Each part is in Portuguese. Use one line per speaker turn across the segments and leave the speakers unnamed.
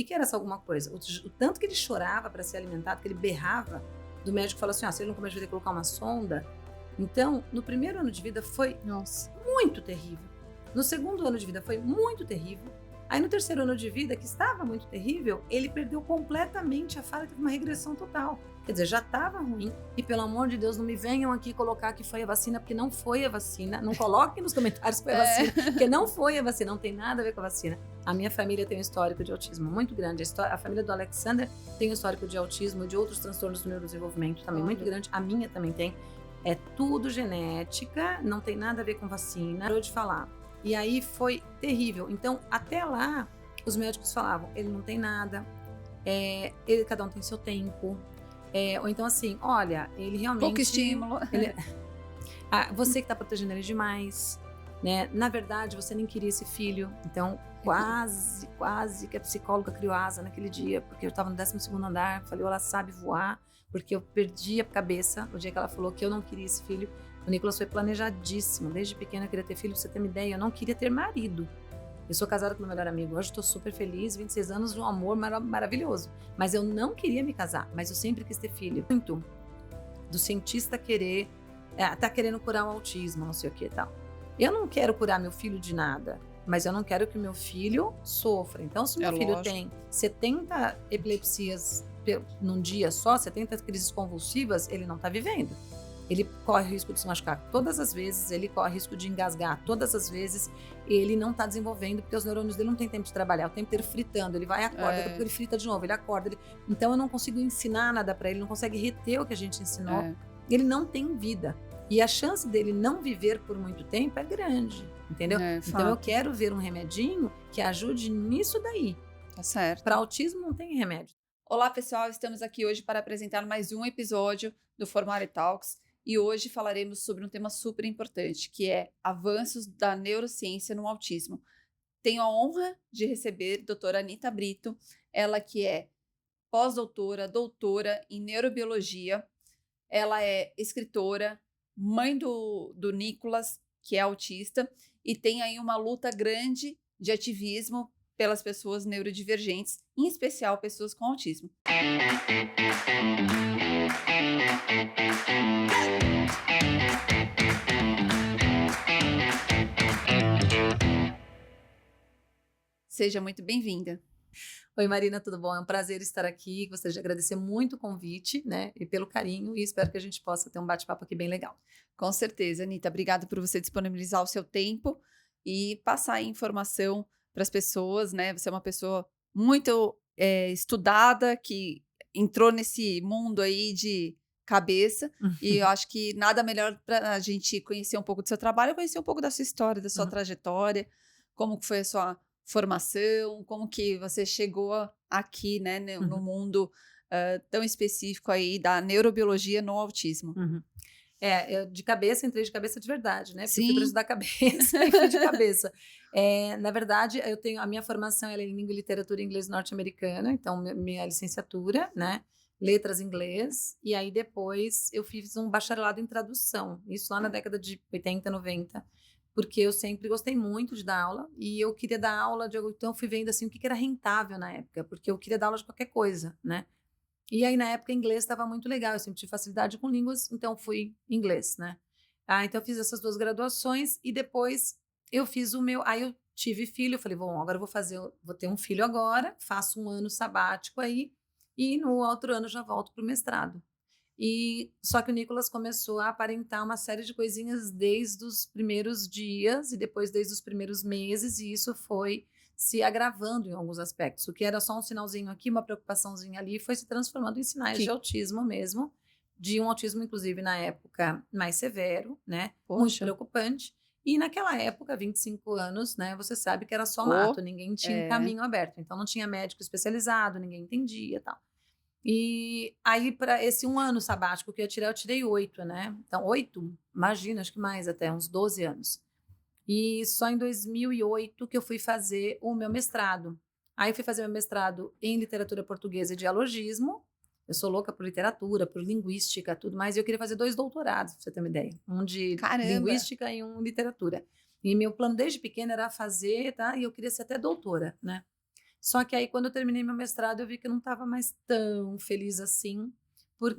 que era essa alguma coisa? O tanto que ele chorava para ser alimentado, que ele berrava, do médico falou assim, se ele não comer, vai ter que colocar uma sonda. Então, no primeiro ano de vida foi muito terrível. No segundo ano de vida foi muito terrível. Aí no terceiro ano de vida, que estava muito terrível, ele perdeu completamente a fala, teve uma regressão total. Quer dizer, já estava ruim. E pelo amor de Deus, não me venham aqui colocar que foi a vacina, porque não foi a vacina. Não coloquem nos comentários que foi a vacina, porque não foi a vacina, não tem nada a ver com a vacina. A minha família tem um histórico de autismo muito grande. A família do Alexander tem um histórico de autismo e de outros transtornos do neurodesenvolvimento também muito grande. A minha também tem. É tudo genética, não tem nada a ver com vacina. Parou de falar. E aí foi terrível. Então, até lá, os médicos falavam, ele não tem nada, cada um tem seu tempo. Ou então assim, olha, ele realmente...
Pouco estímulo.
Você que está protegendo ele demais, né? Na verdade, você nem queria esse filho. Então, quase que a psicóloga criou asa naquele dia, porque eu estava no 12º andar, falei, ela sabe voar, porque eu perdi a cabeça no dia que ela falou que eu não queria esse filho. O Nicolas foi planejadíssimo, desde pequena eu queria ter filho, pra você ter uma ideia, eu não queria ter marido. Eu sou casada com meu melhor amigo, hoje estou super feliz, 26 anos de um amor maravilhoso. Mas eu não queria me casar, mas eu sempre quis ter filho. Muito do cientista querer, tá querendo curar o autismo, não sei o que e tal. Eu não quero curar meu filho de nada, mas eu não quero que o meu filho sofra. Então, se meu filho tem 70 epilepsias num dia só, 70 crises convulsivas, ele não está vivendo. Ele corre risco de se machucar todas as vezes, ele corre risco de engasgar todas as vezes, ele não está desenvolvendo porque os neurônios dele não tem tempo de trabalhar, o tempo inteiro fritando, ele vai e acorda, depois ele frita de novo, ele acorda. Então eu não consigo ensinar nada para ele, não consegue reter o que a gente ensinou, ele não tem vida. E a chance dele não viver por muito tempo é grande, entendeu? Então eu quero ver um remedinho que ajude nisso daí.
Tá certo.
Para autismo não tem remédio.
Olá pessoal, estamos aqui hoje para apresentar mais um episódio do Formare Talks. E hoje falaremos sobre um tema super importante, que é avanços da neurociência no autismo. Tenho a honra de receber a doutora Anita Brito, ela que é pós-doutora, doutora em neurobiologia. Ela é escritora, mãe do Nicolas, que é autista, e tem aí uma luta grande de ativismo pelas pessoas neurodivergentes, em especial pessoas com autismo. Seja muito bem-vinda.
Oi, Marina, tudo bom? É um prazer estar aqui. Gostaria de agradecer muito o convite, né, e pelo carinho, e espero que a gente possa ter um bate-papo aqui bem legal.
Com certeza, Anita. Obrigada por você disponibilizar o seu tempo e passar a informação para as pessoas, né? Você é uma pessoa muito estudada, que entrou nesse mundo aí de cabeça, e eu acho que nada melhor para a gente conhecer um pouco do seu trabalho, conhecer um pouco da sua história, da sua trajetória, como que foi a sua formação, como que você chegou aqui, né, no mundo tão específico aí da neurobiologia no autismo.
Eu entrei de cabeça de verdade, né? Porque eu fui para estudar cabeça e fui de cabeça. Na verdade, eu tenho a minha formação ela é em língua e literatura inglês norte-americana, então minha licenciatura, né? Letras em inglês, e aí depois eu fiz um bacharelado em tradução, isso lá na década de 80, 90, porque eu sempre gostei muito de dar aula, e eu queria dar aula de algo, então eu fui vendo assim o que era rentável na época, porque eu queria dar aula de qualquer coisa, né? E aí, na época, inglês estava muito legal, eu sempre tive facilidade com línguas, então fui inglês, né? Então eu fiz essas 2 graduações e depois eu fiz aí eu tive filho, eu falei, bom, agora eu vou ter um filho agora, faço um ano sabático aí e no outro ano já volto para o mestrado. E só que o Nicolas começou a aparentar uma série de coisinhas desde os primeiros dias e depois desde os primeiros meses, e isso foi se agravando em alguns aspectos. O que era só um sinalzinho aqui, uma preocupaçãozinha ali, foi se transformando em sinais de autismo mesmo, de um autismo, inclusive, na época mais severo, né? Muito preocupante. E naquela época, 25 anos, né? Você sabe que era só mato, ninguém tinha um caminho aberto. Então, não tinha médico especializado, ninguém entendia e tal. E aí, para esse um ano sabático que eu tirei 8, né? Então, 8, imagina, acho que mais até, uns 12 anos. E só em 2008 que eu fui fazer o meu mestrado. Aí eu fui fazer meu mestrado em literatura portuguesa e dialogismo. Eu sou louca por literatura, por linguística, tudo mais. E eu queria fazer 2 doutorados, pra você ter uma ideia. Um de linguística e um literatura. E meu plano desde pequena era fazer, tá? E eu queria ser até doutora, né? Só que aí, quando eu terminei meu mestrado, eu vi que eu não estava mais tão feliz assim,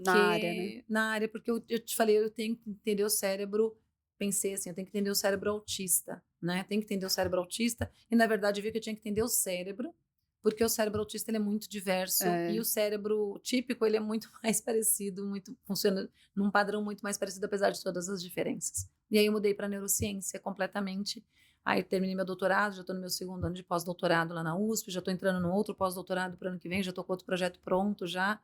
Na área, né?
na área, porque eu te falei, eu tenho que entender o cérebro, pensei assim, eu tenho que entender o cérebro autista, né? Tenho que entender o cérebro autista, e na verdade eu vi que eu tinha que entender o cérebro, porque o cérebro autista ele é muito diverso, e o cérebro típico ele é muito mais parecido, muito funciona num padrão muito mais parecido, apesar de todas as diferenças. E aí eu mudei para neurociência completamente. Aí terminei meu doutorado, já estou no meu 2º ano de pós-doutorado lá na USP, já estou entrando no outro pós-doutorado para o ano que vem, já estou com outro projeto pronto já.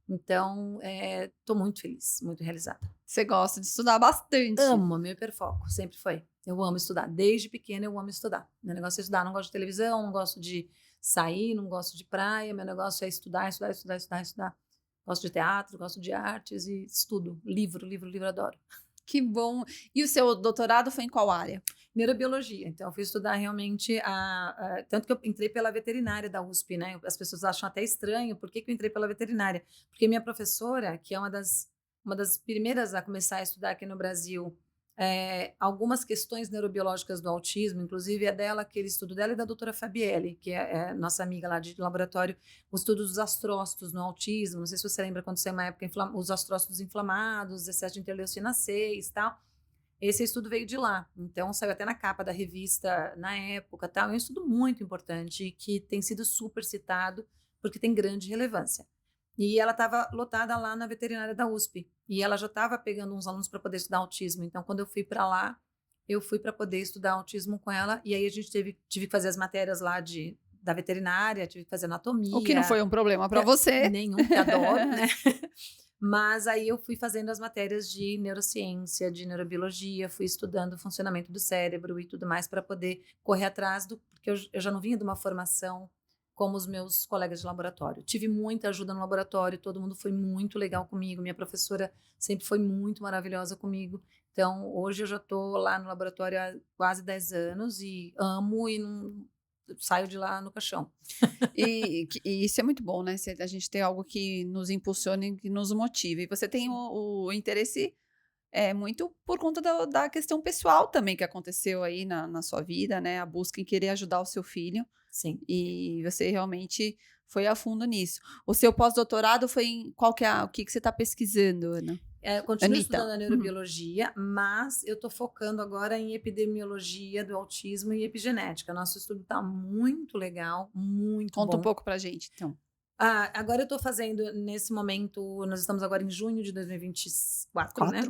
Então, estou muito feliz, muito realizada.
Você gosta de estudar bastante.
Amo, meu hiperfoco, sempre foi. Eu amo estudar, desde pequena eu amo estudar. Meu negócio é estudar, não gosto de televisão, não gosto de sair, não gosto de praia, meu negócio é estudar, estudar, estudar, estudar, estudar. Gosto de teatro, gosto de artes e estudo. Livro, adoro.
Que bom. E o seu doutorado foi em qual área?
Neurobiologia. Então, eu fui estudar realmente tanto que eu entrei pela veterinária da USP, né? As pessoas acham até estranho, por que eu entrei pela veterinária? Porque minha professora, que é uma das primeiras a começar a estudar aqui no Brasil, algumas questões neurobiológicas do autismo, inclusive é dela, aquele estudo dela e da doutora Fabielle, que é nossa amiga lá de laboratório, o estudo dos astrócitos no autismo. Não sei se você lembra quando saiu uma época os astrócitos inflamados, excesso de interleucina 6 e tal. Esse estudo veio de lá, então saiu até na capa da revista na época, tal. É um estudo muito importante que tem sido super citado porque tem grande relevância. E ela estava lotada lá na veterinária da USP e ela já estava pegando uns alunos para poder estudar autismo. Então, quando eu fui para lá, eu fui para poder estudar autismo com ela e aí a gente tive que fazer as matérias lá da veterinária, tive que fazer anatomia.
O que não foi um problema para você.
Nenhum, que adoro, né? Mas aí eu fui fazendo as matérias de neurociência, de neurobiologia, fui estudando o funcionamento do cérebro e tudo mais para poder correr atrás porque eu já não vinha de uma formação como os meus colegas de laboratório. Tive muita ajuda no laboratório, todo mundo foi muito legal comigo, minha professora sempre foi muito maravilhosa comigo. Então, hoje eu já estou lá no laboratório há quase 10 anos e amo e não saio de lá no caixão.
E isso é muito bom, né? A gente ter algo que nos impulsione, que nos motive. E você tem o interesse muito por conta da questão pessoal também que aconteceu aí na sua vida, né? A busca em querer ajudar o seu filho.
Sim.
E você realmente foi a fundo nisso. O seu pós-doutorado foi em o que você está pesquisando, Ana?
Continuo estudando a neurobiologia, mas eu estou focando agora em epidemiologia do autismo e epigenética. Nosso estudo está muito legal, muito bom.
Conta um pouco para a gente, então.
Agora eu estou fazendo, nesse momento, nós estamos agora em junho de 2024, né?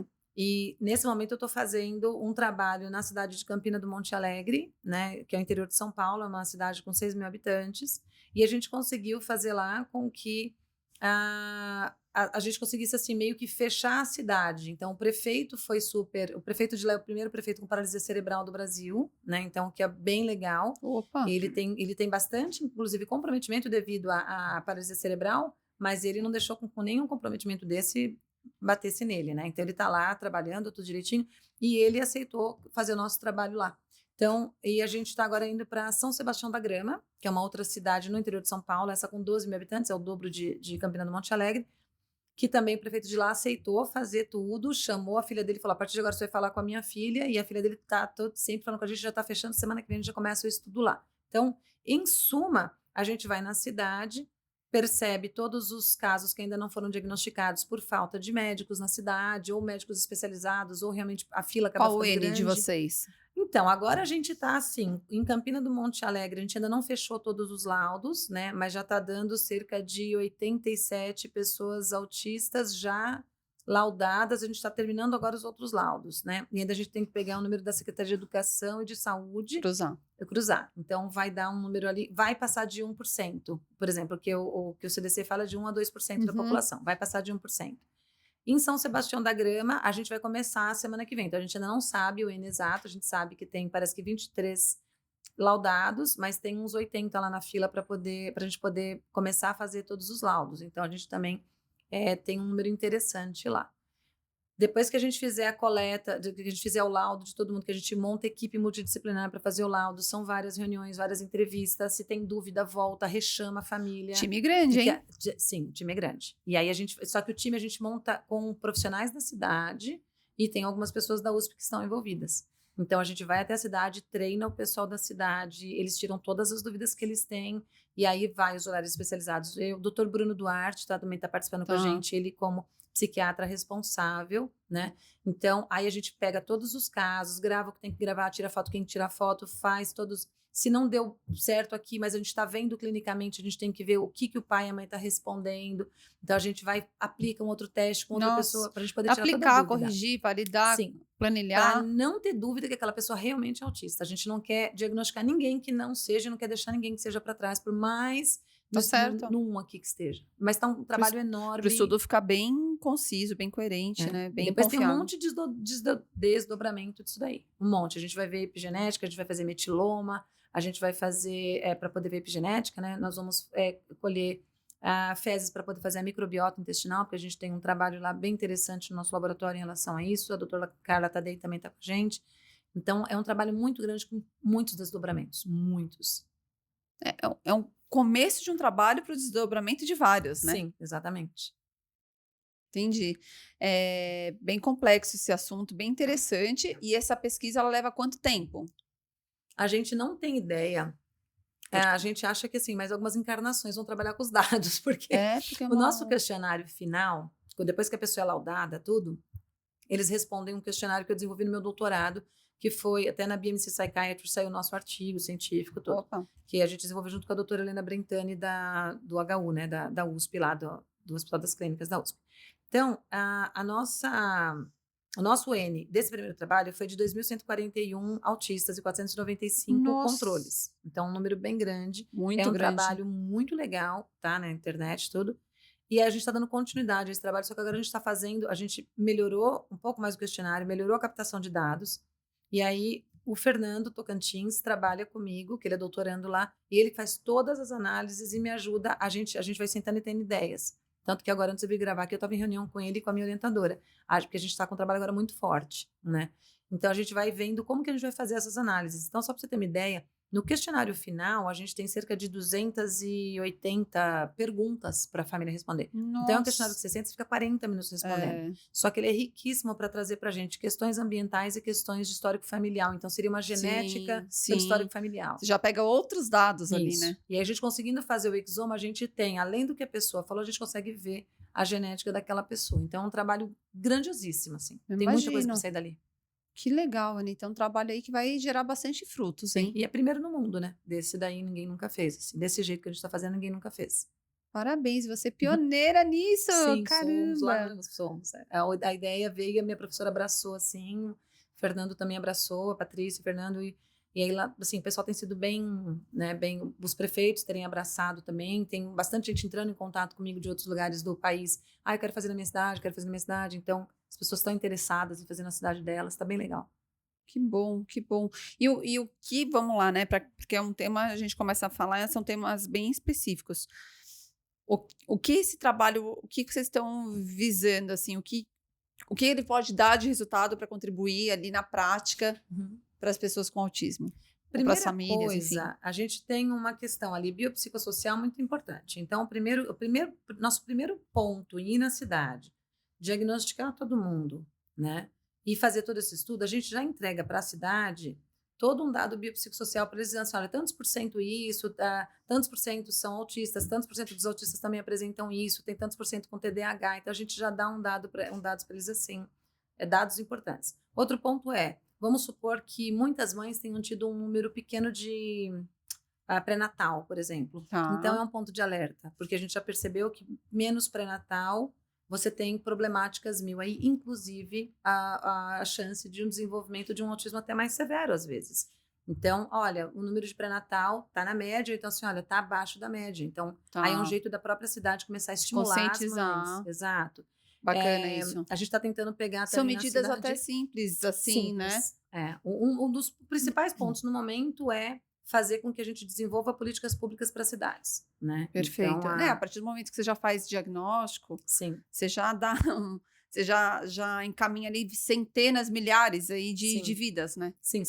E nesse momento eu estou fazendo um trabalho na cidade de Campina do Monte Alegre, né? Que é o interior de São Paulo, é uma cidade com 6 mil habitantes. E a gente conseguiu fazer lá com que a gente conseguisse assim meio que fechar a cidade. Então o prefeito de lá é o primeiro prefeito com paralisia cerebral do Brasil, né? Então que é bem legal.
Opa.
Ele tem bastante, inclusive, comprometimento devido à paralisia cerebral, mas ele não deixou com nenhum comprometimento desse batesse nele, né? Então ele está lá trabalhando tudo direitinho e ele aceitou fazer o nosso trabalho lá. Então, e a gente está agora indo para São Sebastião da Grama, que é uma outra cidade no interior de São Paulo, essa com 12 mil habitantes, é o dobro de Campina do Monte Alegre, que também o prefeito de lá aceitou fazer tudo, chamou a filha dele e falou, a partir de agora você vai falar com a minha filha, e a filha dele está sempre falando com a gente, já está fechando, semana que vem a gente já começa o estudo lá. Então, em suma, a gente vai na cidade, percebe todos os casos que ainda não foram diagnosticados por falta de médicos na cidade, ou médicos especializados, ou realmente a fila acaba ficando grande.
Qual o N de vocês?
Então, agora a gente está assim, em Campina do Monte Alegre, a gente ainda não fechou todos os laudos, né? Mas já está dando cerca de 87 pessoas autistas já laudadas, a gente está terminando agora os outros laudos, né? E ainda a gente tem que pegar o número da Secretaria de Educação e de Saúde. Cruzar. Então, vai dar um número ali, vai passar de 1%, por exemplo, que o CDC fala de 1 a 2% da população, vai passar de 1%. Em São Sebastião da Grama, a gente vai começar a semana que vem, então a gente ainda não sabe o N exato, a gente sabe que tem, parece que 23 laudados, mas tem uns 80 lá na fila para a gente poder começar a fazer todos os laudos, então a gente também tem um número interessante lá. Depois que a gente fizer a coleta, que a gente fizer o laudo de todo mundo, que a gente monta equipe multidisciplinar para fazer o laudo, são várias reuniões, várias entrevistas, se tem dúvida, volta, rechama a família.
Time grande, hein?
Sim, time é grande. E aí só que o time a gente monta com profissionais da cidade e tem algumas pessoas da USP que estão envolvidas. Então, a gente vai até a cidade, treina o pessoal da cidade, eles tiram todas as dúvidas que eles têm, e aí vai os horários especializados. O doutor Bruno Duarte também está participando com a gente, ele como psiquiatra responsável, né? Então, aí a gente pega todos os casos, grava o que tem que gravar, tira foto quem tira foto, faz todos. Se não deu certo aqui, mas a gente está vendo clinicamente, a gente tem que ver o que o pai e a mãe estão respondendo. Então, a gente vai, aplica um outro teste com outra pessoa, para a gente poder tirar toda a
aplicar,
dúvida.
corrigir, validar,
Sim,
planilhar.
para não ter dúvida que aquela pessoa realmente é autista. A gente não quer diagnosticar ninguém que não seja, não quer deixar ninguém que seja para trás, por mais num aqui que esteja. Mas está um trabalho enorme.
Para o estudo ficar bem conciso, bem coerente, né? Bem
depois
confiável.
tem um monte de desdobramento disso daí. Um monte. A gente vai ver epigenética, a gente vai fazer metiloma, a gente vai fazer, para poder ver epigenética, né? Nós vamos colher fezes para poder fazer a microbiota intestinal, porque a gente tem um trabalho lá bem interessante no nosso laboratório em relação a isso. A doutora Carla Tadei também está com a gente. Então, é um trabalho muito grande com muitos desdobramentos, muitos.
É um começo de um trabalho para o desdobramento de vários, né?
Sim, exatamente.
Entendi. É bem complexo esse assunto, bem interessante. E essa pesquisa, ela leva quanto tempo?
A gente não tem ideia. A gente acha que assim, mas algumas encarnações vão trabalhar com os dados, porque o nosso questionário final, depois que a pessoa é laudada, tudo, eles respondem um questionário que eu desenvolvi no meu doutorado, que foi até na BMC Psychiatry, saiu o nosso artigo científico todo, que a gente desenvolveu junto com a doutora Helena Brentani do HU, né, da USP lá, do Hospital das Clínicas da USP. Então, o nosso N desse primeiro trabalho foi de 2.141 autistas e 495 controles. Então, um número bem grande.
Muito
grande.
Trabalho
muito legal, tá? Na internet, tudo. E a gente está dando continuidade a esse trabalho, só que agora a gente está a gente melhorou um pouco mais o questionário, melhorou a captação de dados. E aí, o Fernando Tocantins trabalha comigo, que ele é doutorando lá, e ele faz todas as análises e me ajuda. A gente vai sentando e tendo ideias. Tanto que agora, antes de eu vir gravar aqui, eu estava em reunião com ele e com a minha orientadora. Porque a gente está com um trabalho agora muito forte, né? Então, a gente vai vendo como que a gente vai fazer essas análises. Então, só para você ter uma ideia, no questionário final, a gente tem cerca de 280 perguntas para a família responder. Então, é um questionário que você senta e fica 40 minutos respondendo. Só que ele é riquíssimo para trazer para a gente questões ambientais e questões de histórico familiar. Então, seria uma genética do histórico familiar.
Você já pega outros dados ali, né?
E aí, a gente conseguindo fazer o exoma, a gente tem, além do que a pessoa falou, a gente consegue ver a genética daquela pessoa. Então, é um trabalho grandiosíssimo, assim. Tem muita coisa para sair dali.
Que legal, Anitta. É um trabalho aí que vai gerar bastante frutos, hein?
E é primeiro no mundo, né? Desse daí ninguém nunca fez. Assim. Desse jeito que a gente está fazendo, ninguém nunca fez.
Parabéns, você é pioneira nisso.
Sim,
caramba.
Somos. A ideia veio, a minha professora abraçou assim, o Fernando também abraçou, a Patrícia, o Fernando, e aí lá, assim, o pessoal tem sido bem, né, os prefeitos terem abraçado também, tem bastante gente entrando em contato comigo de outros lugares do país. Eu quero fazer na minha cidade, então as pessoas estão interessadas em fazer na cidade delas, tá bem legal.
Que bom, que bom. E o que, vamos lá, né, porque é um tema, a gente começa a falar, são temas bem específicos. O que esse trabalho, o que vocês estão visando, assim, o que ele pode dar de resultado para contribuir ali na prática para as pessoas com autismo? Para as famílias,
coisa, enfim. A gente tem uma questão ali biopsicossocial muito importante. Então, nosso primeiro ponto em ir na cidade, diagnosticar todo mundo, né? E fazer todo esse estudo, a gente já entrega para a cidade todo um dado biopsicossocial para eles dizendo assim, olha, tantos por cento isso, tantos por cento são autistas, tantos por cento dos autistas também apresentam isso, tem tantos por cento com TDAH, então a gente já dá dados para eles assim, dados importantes. Outro ponto vamos supor que muitas mães tenham tido um número pequeno de pré-natal, por exemplo. Então é um ponto de alerta, porque a gente já percebeu que menos pré-natal você tem problemáticas aí, inclusive a chance de um desenvolvimento de um autismo até mais severo, às vezes. Então, olha, o número de pré-natal está na média, então assim, olha, está abaixo da média. Então, aí é um jeito da própria cidade começar a estimular as mães. Exato.
Bacana isso.
A gente está tentando pegar
São medidas até simples, assim,
simples, né? Um dos principais pontos no momento é fazer com que a gente desenvolva políticas públicas para cidades, né?
Perfeito. Então, a partir do momento que você já faz diagnóstico, você já dá você já encaminha ali centenas, milhares aí de vidas, né?
Sim.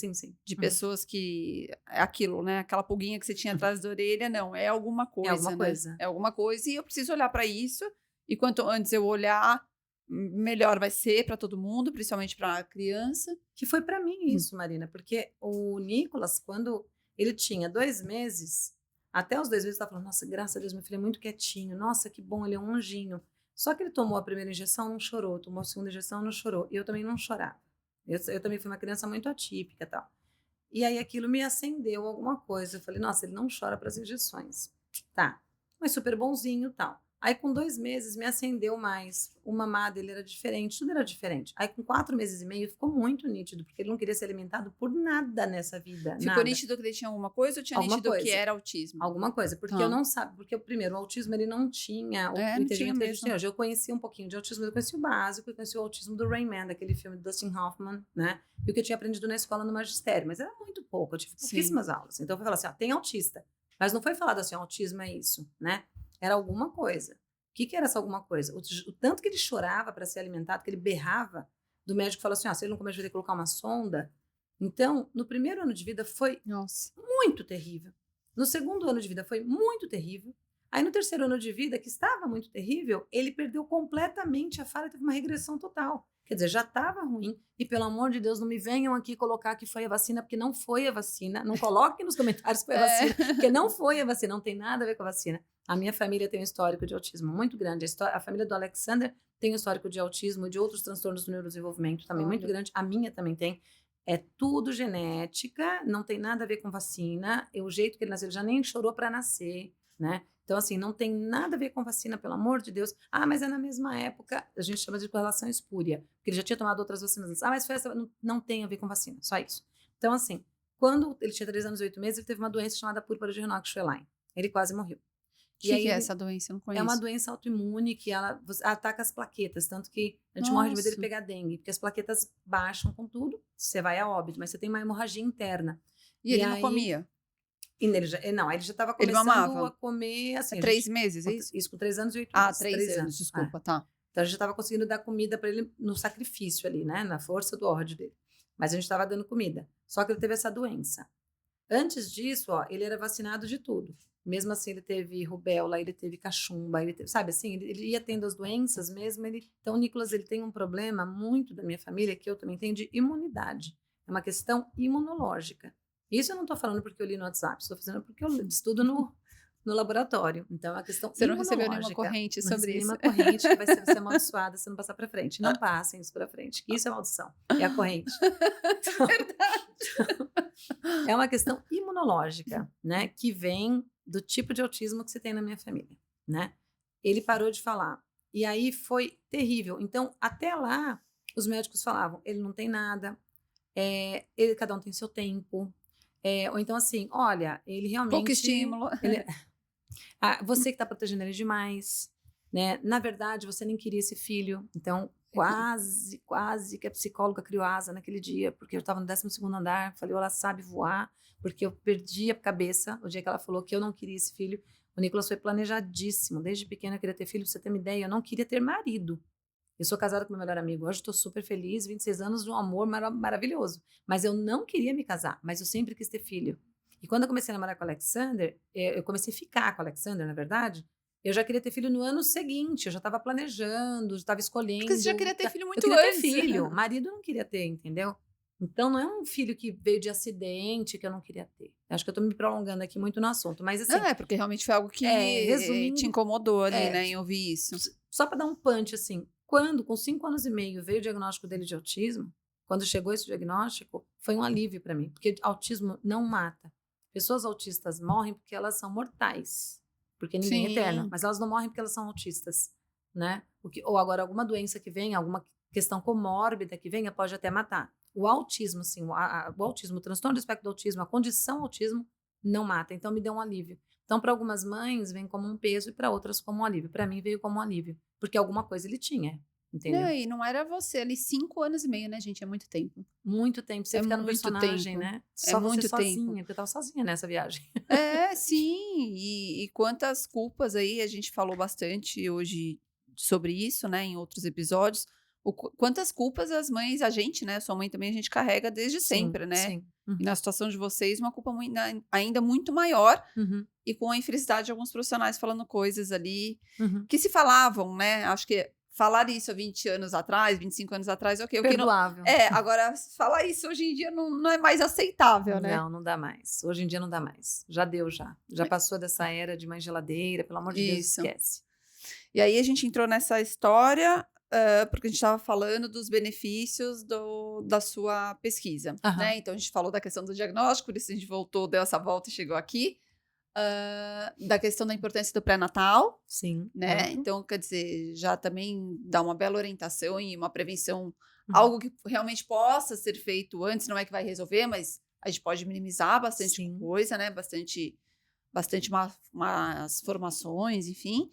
De pessoas que é aquilo, né? Aquela pulguinha que você tinha atrás da orelha, não, é alguma coisa,
É alguma coisa.
É alguma coisa e eu preciso olhar para isso e quanto antes eu olhar, melhor vai ser para todo mundo, principalmente para a criança.
Que foi para mim isso, Marina, porque o Nicolas, quando ele tinha 2 meses, até os 2 meses eu estava falando, nossa, graças a Deus, meu filho é muito quietinho, nossa, que bom, ele é um anjinho. Só que ele tomou a primeira injeção, não chorou, tomou a segunda injeção, não chorou, e eu também não chorava. Eu também fui uma criança muito atípica e tal. E aí aquilo me acendeu alguma coisa, eu falei, nossa, ele não chora para as injeções. Tá, mas super bonzinho e tal. Aí, com 2 meses, me acendeu mais. O mamar dele era diferente, tudo era diferente. Aí, com 4 meses e meio, ficou muito nítido, porque ele não queria ser alimentado por nada nessa vida.
Ficou
nada.
nítido que ele tinha alguma coisa ou tinha
Alguma
nítido
coisa.
que era autismo?
Alguma coisa, porque eu não sabia, porque primeiro, o autismo ele não tinha o
não tinha mesmo.
hoje. Eu conhecia um pouquinho de autismo, eu conheci o básico, eu conheci o autismo do Rain Man, daquele filme do Dustin Hoffman, né? E o que eu tinha aprendido na escola no magistério, mas era muito pouco, eu tive pouquíssimas aulas. Então, eu fui falar assim, ó, tem autista. Mas não foi falado assim, ó, autismo é isso, né? Era alguma coisa. O que era essa alguma coisa? O tanto que ele chorava para ser alimentado, que ele berrava, do médico falou assim, ó, se ele não comer, a gente vai ter que colocar uma sonda. Então, no primeiro ano de vida foi muito terrível. No segundo ano de vida foi muito terrível. Aí no terceiro ano de vida, que estava muito terrível, ele perdeu completamente a fala, teve uma regressão total. Quer dizer, já estava ruim. E pelo amor de Deus, não me venham aqui colocar que foi a vacina, porque não foi a vacina. Não coloquem nos comentários que foi a vacina, porque não foi a vacina, não tem nada a ver com a vacina. A minha família tem um histórico de autismo muito grande. A família do Alexander tem um histórico de autismo e de outros transtornos do neurodesenvolvimento também muito grande. A minha também tem. É tudo genética, não tem nada a ver com vacina. O jeito que ele nasceu, ele já nem chorou para nascer, né? Então, assim, não tem nada a ver com vacina, pelo amor de Deus. Ah, mas é na mesma época, a gente chama de correlação espúria, porque ele já tinha tomado outras vacinas antes. Ah, mas foi essa, não tem a ver com vacina, só isso. Então, assim, quando ele tinha 3 anos e 8 meses, ele teve uma doença chamada púrpura de Renox-Schlein. Ele quase morreu.
O que é essa doença? Eu não conheço.
É uma doença autoimune que ela ataca as plaquetas, tanto que a gente morre de medo dele pegar dengue, porque as plaquetas baixam com tudo, você vai a óbito, mas você tem uma hemorragia interna.
E ele não comia?
Ele já estava começando a comer assim.
3 meses, é isso?
Isso, com 3 anos e 8
meses. 3 anos, desculpa, tá.
Então a gente estava conseguindo dar comida para ele no sacrifício ali, né? Na força do ódio dele. Mas a gente estava dando comida. Só que ele teve essa doença. Antes disso, ó, ele era vacinado de tudo. Mesmo assim, ele teve rubéola, ele teve cachumba, ele teve, sabe assim, ele ia tendo as doenças mesmo. Então, o Nicolas, ele tem um problema muito da minha família, que eu também tenho, de imunidade. É uma questão imunológica. Isso eu não estou falando porque eu li no WhatsApp, estou fazendo porque eu estudo no laboratório. Então, é uma questão
Você não recebeu nenhuma corrente sobre isso?
Nenhuma corrente que vai ser amaldiçoada se não passar para frente. Não passem isso para frente, que isso é maldição. É a corrente. Então, verdade. É uma questão imunológica, né? Que vem do tipo de autismo que você tem na minha família, né? Ele parou de falar. E aí foi terrível. Então, até lá, os médicos falavam, ele não tem nada, cada um tem seu tempo. Ou então assim, olha, ele realmente...
Pouco estímulo.
Você que está protegendo ele demais, né? Na verdade, você nem queria esse filho. Então, quase que a psicóloga criou asa naquele dia, porque eu estava no 12º andar, falei, ela sabe voar, porque eu perdi a cabeça o dia que ela falou que eu não queria esse filho. O Nicolas foi planejadíssimo, desde pequena eu queria ter filho, pra você ter uma ideia, eu não queria ter marido. Eu sou casada com meu melhor amigo, hoje estou super feliz, 26 anos de um amor maravilhoso, mas eu não queria me casar, mas eu sempre quis ter filho. E quando eu comecei a namorar com o Alexander, eu comecei a ficar com o Alexander, na verdade, eu já queria ter filho no ano seguinte, eu já estava planejando, já estava escolhendo.
Porque você já queria ter filho muito
antes.
Eu queria
ter filho, marido não queria ter, entendeu? Então, não é um filho que veio de acidente que eu não queria ter. Acho que eu estou me prolongando aqui muito no assunto, mas assim...
Não, porque realmente foi algo que te incomodou ali, né, em ouvir isso.
Só para dar um punch, assim, quando, com 5 anos e meio, veio o diagnóstico dele de autismo, quando chegou esse diagnóstico, foi um alívio para mim, porque autismo não mata. Pessoas autistas morrem porque elas são mortais, porque ninguém é eterno, mas elas não morrem porque elas são autistas, né? Ou agora alguma doença que venha, alguma questão comórbida que venha, pode até matar. O autismo, sim, o autismo, o transtorno do espectro do autismo, a condição autismo não mata, então me deu um alívio. Então, para algumas mães, vem como um peso e para outras como um alívio. Para mim, veio como um alívio, porque alguma coisa ele tinha, entendeu?
Não, e não era você ali 5 anos e meio, né, gente? É muito tempo.
Muito tempo. Você fica no personagem, né? Só você sozinha, porque eu tava sozinha nessa viagem.
Sim. E quantas culpas aí, a gente falou bastante hoje sobre isso, né, em outros episódios. Quantas culpas as mães, a gente, né, sua mãe também, a gente carrega desde sempre, né?
Sim. Uhum.
E na situação de vocês, uma culpa ainda muito maior. E com a infelicidade de alguns profissionais falando coisas ali que se falavam, né? Acho que falar isso há 20 anos atrás, 25 anos atrás, ok.
Perdoável.
Agora, falar isso hoje em dia não é mais aceitável, né?
Não dá mais. Hoje em dia não dá mais. Já deu, já. Já passou dessa era de mãe geladeira, pelo amor de Deus, esquece.
E aí a gente entrou nessa história porque a gente estava falando dos benefícios da sua pesquisa, né? Então a gente falou da questão do diagnóstico, por isso a gente voltou, deu essa volta e chegou aqui. Da questão da importância do pré-natal.
Sim.
Né? Então, quer dizer, já também dá uma bela orientação e uma prevenção, algo que realmente possa ser feito antes, não é que vai resolver, mas a gente pode minimizar bastante coisa, né? Bastante umas formações, enfim.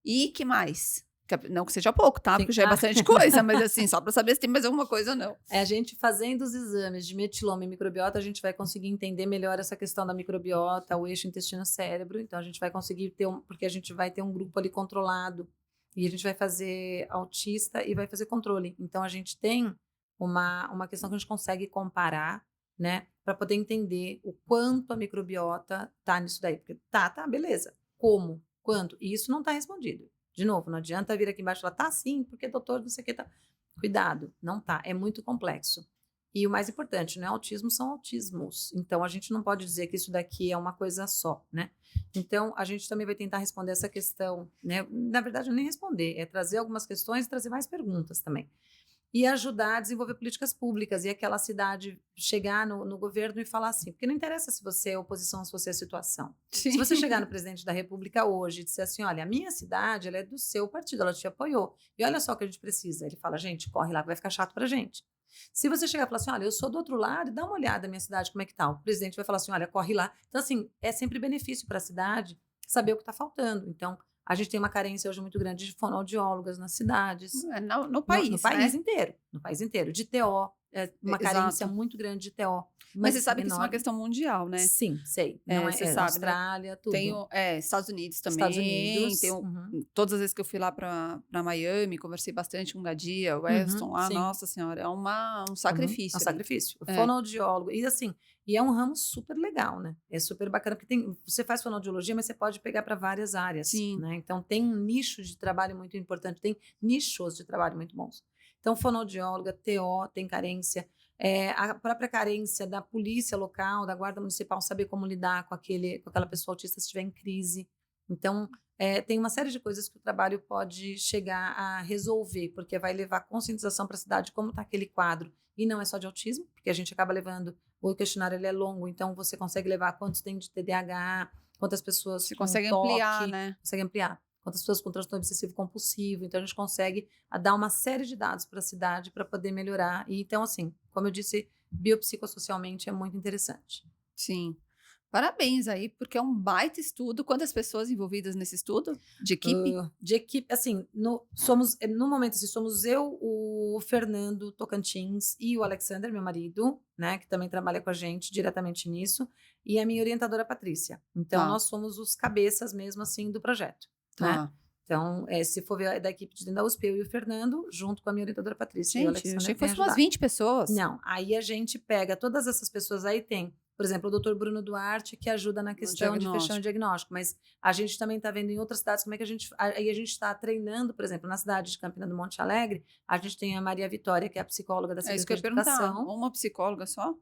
E que mais? Não que seja pouco, tá? Porque já é bastante coisa, mas assim, só para saber se tem mais alguma coisa ou não.
A gente fazendo os exames de metiloma e microbiota, a gente vai conseguir entender melhor essa questão da microbiota, o eixo intestino-cérebro. Então, a gente vai conseguir porque a gente vai ter um grupo ali controlado e a gente vai fazer autista e vai fazer controle. Então, a gente tem uma questão que a gente consegue comparar, né? Para poder entender o quanto a microbiota tá nisso daí. Porque beleza. Como? Quanto? E isso não está respondido. De novo, não adianta vir aqui embaixo e falar, tá sim, porque doutor, não sei o que tá. Cuidado, não tá, é muito complexo. E o mais importante, não é autismo, são autismos. Então, a gente não pode dizer que isso daqui é uma coisa só, né? Então, a gente também vai tentar responder essa questão, né? Na verdade, nem responder, é trazer algumas questões e trazer mais perguntas também. E ajudar a desenvolver políticas públicas e aquela cidade chegar no governo e falar assim, porque não interessa se você é oposição ou se você é situação.
Sim.
Se você chegar no presidente da República hoje e disser assim, olha, a minha cidade, ela é do seu partido, ela te apoiou, e olha só o que a gente precisa. Ele fala, gente, corre lá que vai ficar chato pra gente. Se você chegar e falar assim, olha, eu sou do outro lado, dá uma olhada na minha cidade, como é que tá? O presidente vai falar assim, olha, corre lá. Então, assim, é sempre benefício para a cidade saber o que está faltando. Então, a gente tem uma carência hoje muito grande de fonoaudiólogas nas cidades.
No país,
no país inteiro. No país inteiro. De TO. Uma carência muito grande de TO.
Mas você sabe que isso é uma questão mundial, né?
Sim, sei. Não
você sabe,
Austrália,
né?
tudo.
Tem Estados Unidos também.
Estados Unidos.
Todas as vezes que eu fui lá para Miami, conversei bastante com o Gadia, o Weston lá.
Sim.
Nossa Senhora, é um sacrifício.
É um sacrifício. Fonoaudiólogo. E assim, e é um ramo super legal, né? É super bacana, porque você faz fonoaudiologia, mas você pode pegar para várias áreas.
Sim.
Né? Então, tem um nicho de trabalho muito importante, tem nichos de trabalho muito bons. Então, fonoaudióloga, TO, tem carência. A própria carência da polícia local, da guarda municipal, saber como lidar com aquela pessoa autista se estiver em crise. Então, tem uma série de coisas que o trabalho pode chegar a resolver, porque vai levar conscientização para a cidade como está aquele quadro. E não é só de autismo, porque a gente acaba levando, o questionário ele é longo, então você consegue levar quantos tem de TDAH, quantas pessoas
você consegue ampliar, né?
Consegue ampliar. Quantas pessoas com transtorno obsessivo compulsivo. Então, a gente consegue dar uma série de dados para a cidade para poder melhorar. E, então, assim, como eu disse, biopsicossocialmente é muito interessante.
Sim. Parabéns aí, porque é um baita estudo. Quantas pessoas envolvidas nesse estudo? De equipe?
De equipe, assim, no momento, assim, somos eu, o Fernando Tocantins e o Alexander, meu marido, né, que também trabalha com a gente diretamente nisso, e a minha orientadora Patrícia. Então, nós somos os cabeças mesmo, assim, do projeto. Né? Então, se for ver da equipe de dentro da USP, eu e o Fernando, junto com a minha orientadora Patrícia.
Gente, eu achei que fosse umas 20 pessoas.
Não, aí a gente pega todas essas pessoas, aí tem, por exemplo, o doutor Bruno Duarte, que ajuda na questão de fechar o diagnóstico, mas a gente também está vendo em outras cidades como é que aí a gente está treinando, por exemplo, na cidade de Campina do Monte Alegre, a gente tem a Maria Vitória, que é a psicóloga da Secretaria de Educação.
Uma psicóloga só?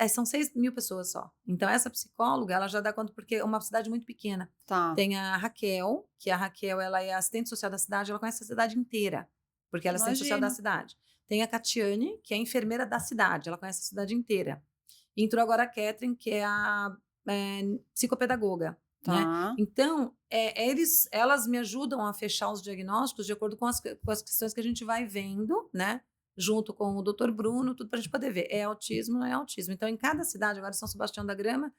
São 6.000 pessoas só. Então, essa psicóloga, ela já dá conta, porque é uma cidade muito pequena. Tem a Raquel, que a Raquel, ela é assistente social da cidade, ela conhece a cidade inteira, porque ela é assistente social da cidade. Tem a Catiane, que é enfermeira da cidade, ela conhece a cidade inteira. Entrou agora a Catherine, que é a psicopedagoga. Né? Então, elas me ajudam a fechar os diagnósticos de acordo com as questões que a gente vai vendo, né? Junto com o doutor Bruno, tudo para a gente poder ver. É autismo, não é autismo. Então, em cada cidade, agora em São Sebastião da Grama,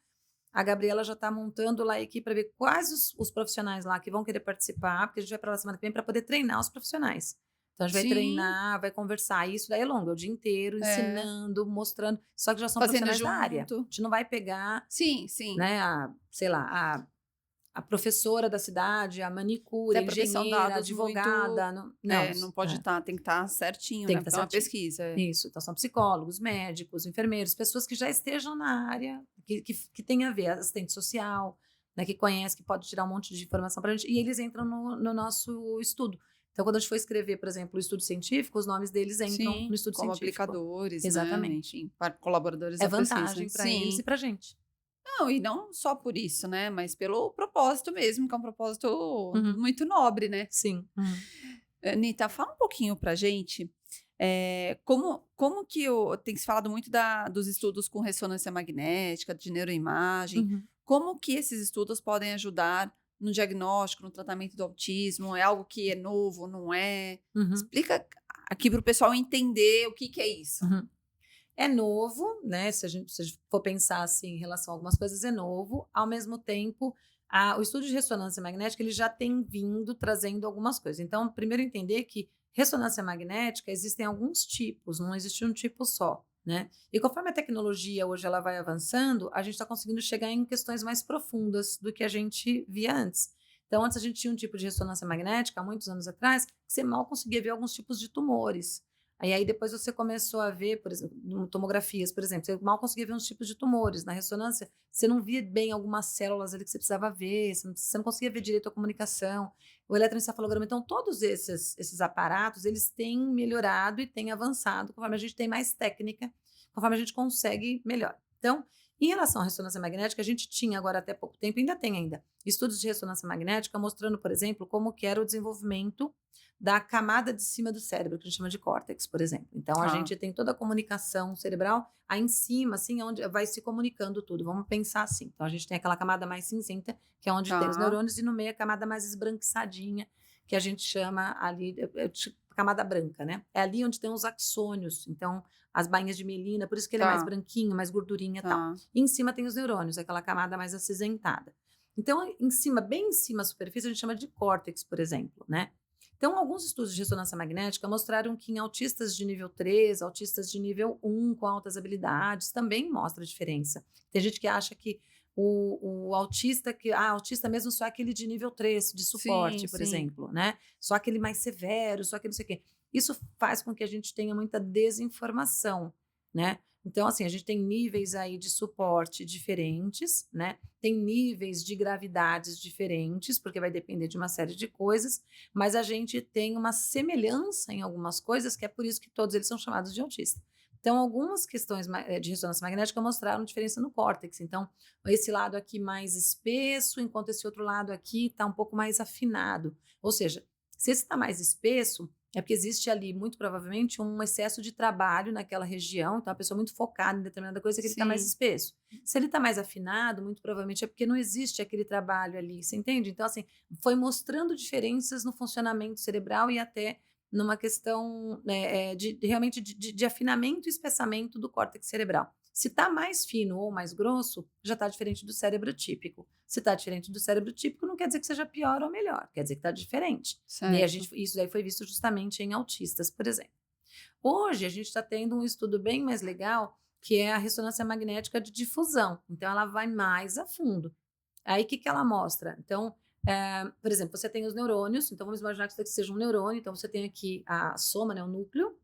a Gabriela já está montando lá a equipe para ver quais os profissionais lá que vão querer participar, porque a gente vai para lá semana que vem para poder treinar os profissionais. Então, a gente vai treinar, vai conversar. Isso daí é longo, é o dia inteiro, ensinando, mostrando. Só que já são profissionais da área. A gente não vai pegar, né, a professora da cidade, a manicure, a engenheira, a advogada.
Não pode estar, tem que estar certinho, tem que estar uma pesquisa.
Isso, então são psicólogos, médicos, enfermeiros, pessoas que já estejam na área, que tem a ver, assistente social, né, que conhece, que pode tirar um monte de informação para a gente, e eles entram no nosso estudo. Então, quando a gente for escrever, por exemplo, o estudo científico, os nomes deles entram
Sim,
no estudo
como
científico.
aplicadores, né?
Exatamente.
Enfim, colaboradores
É
da pesquisa.
vantagem para eles
Sim.
e para a gente.
Não, e não só por isso, né? Mas pelo propósito mesmo, que é um propósito
Uhum.
muito nobre, né?
Sim. Uhum.
Anitta, fala um pouquinho pra gente como que tem se falado muito dos estudos com ressonância magnética, de neuroimagem,
Uhum.
como que esses estudos podem ajudar no diagnóstico, no tratamento do autismo? É algo que é novo, não é?
Uhum.
Explica aqui para o pessoal entender o que é isso.
Uhum. É novo, né? Se a gente for pensar assim em relação a algumas coisas, é novo. Ao mesmo tempo, o estudo de ressonância magnética ele já tem vindo trazendo algumas coisas. Então, primeiro entender que ressonância magnética existem alguns tipos, não existe um tipo só, né? E conforme a tecnologia hoje ela vai avançando, a gente está conseguindo chegar em questões mais profundas do que a gente via antes. Então, antes a gente tinha um tipo de ressonância magnética, há muitos anos atrás, que você mal conseguia ver alguns tipos de tumores. Aí depois você começou a ver, por exemplo, tomografias, por exemplo, você mal conseguia ver uns tipos de tumores. Na ressonância, você não via bem algumas células ali que você precisava ver, você não conseguia ver direito a comunicação, o eletroencefalograma. Então, todos esses aparatos, eles têm melhorado e têm avançado conforme a gente tem mais técnica, conforme a gente consegue melhor. Então, em relação à ressonância magnética, a gente tinha agora até pouco tempo, ainda tem ainda, estudos de ressonância magnética mostrando, por exemplo, como que era o desenvolvimento da camada de cima do cérebro, que a gente chama de córtex, por exemplo. Então, a gente tem toda a comunicação cerebral aí em cima, assim, onde vai se comunicando tudo. Vamos pensar assim. Então, a gente tem aquela camada mais cinzenta, que é onde tem os neurônios, e no meio a camada mais esbranquiçadinha, que a gente chama ali, camada branca, né? É ali onde tem os axônios, então, as bainhas de mielina, por isso que ele é mais branquinho, mais gordurinha e tal. E em cima tem os neurônios, aquela camada mais acinzentada. Então, em cima, bem em cima da superfície, a gente chama de córtex, por exemplo, né? Então, alguns estudos de ressonância magnética mostraram que em autistas de nível 3, autistas de nível 1 com altas habilidades, também mostra diferença. Tem gente que acha que o autista, autista mesmo só aquele de nível 3, de suporte, por exemplo, né? Só aquele mais severo, só aquele não sei o quê. Isso faz com que a gente tenha muita desinformação, né? Então, assim, a gente tem níveis aí de suporte diferentes, né? Tem níveis de gravidades diferentes, porque vai depender de uma série de coisas, mas a gente tem uma semelhança em algumas coisas, que é por isso que todos eles são chamados de autista. Então, algumas questões de ressonância magnética mostraram diferença no córtex. Então, esse lado aqui mais espesso, enquanto esse outro lado aqui está um pouco mais afinado. Ou seja, se esse está mais espesso, é porque existe ali, muito provavelmente, um excesso de trabalho naquela região. Então, a pessoa muito focada em determinada coisa, que ele está mais espesso. Se ele está mais afinado, muito provavelmente é porque não existe aquele trabalho ali, você entende? Então, assim, foi mostrando diferenças no funcionamento cerebral e até numa questão realmente de afinamento e espessamento do córtex cerebral. Se está mais fino ou mais grosso, já está diferente do cérebro típico. Se está diferente do cérebro típico, não quer dizer que seja pior ou melhor, quer dizer que está diferente. E isso daí foi visto justamente em autistas, por exemplo. Hoje, a gente está tendo um estudo bem mais legal, que é a ressonância magnética de difusão. Então, ela vai mais a fundo. Aí, o que ela mostra? Então, por exemplo, você tem os neurônios, então vamos imaginar que isso aqui seja um neurônio, então você tem aqui a soma, né, o núcleo,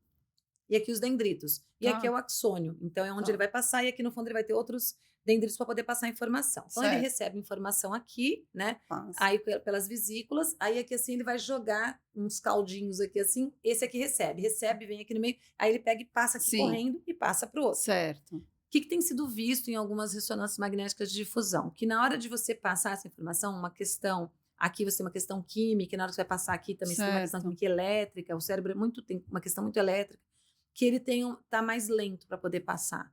e aqui os dendritos. E aqui é o axônio, então é onde ele vai passar, e aqui no fundo ele vai ter outros dendritos para poder passar informação. Então ele recebe informação aqui, né? Aí pelas vesículas, aí aqui assim ele vai jogar uns caldinhos aqui assim, esse aqui recebe, vem aqui no meio, aí ele pega e passa aqui correndo e passa para o outro.
Certo.
O que tem sido visto em algumas ressonâncias magnéticas de difusão? Que na hora de você passar essa informação, uma questão, aqui você tem uma questão química, e na hora que você vai passar aqui também você tem uma questão química elétrica, o cérebro tem uma questão muito elétrica, que ele tá mais lento para poder passar.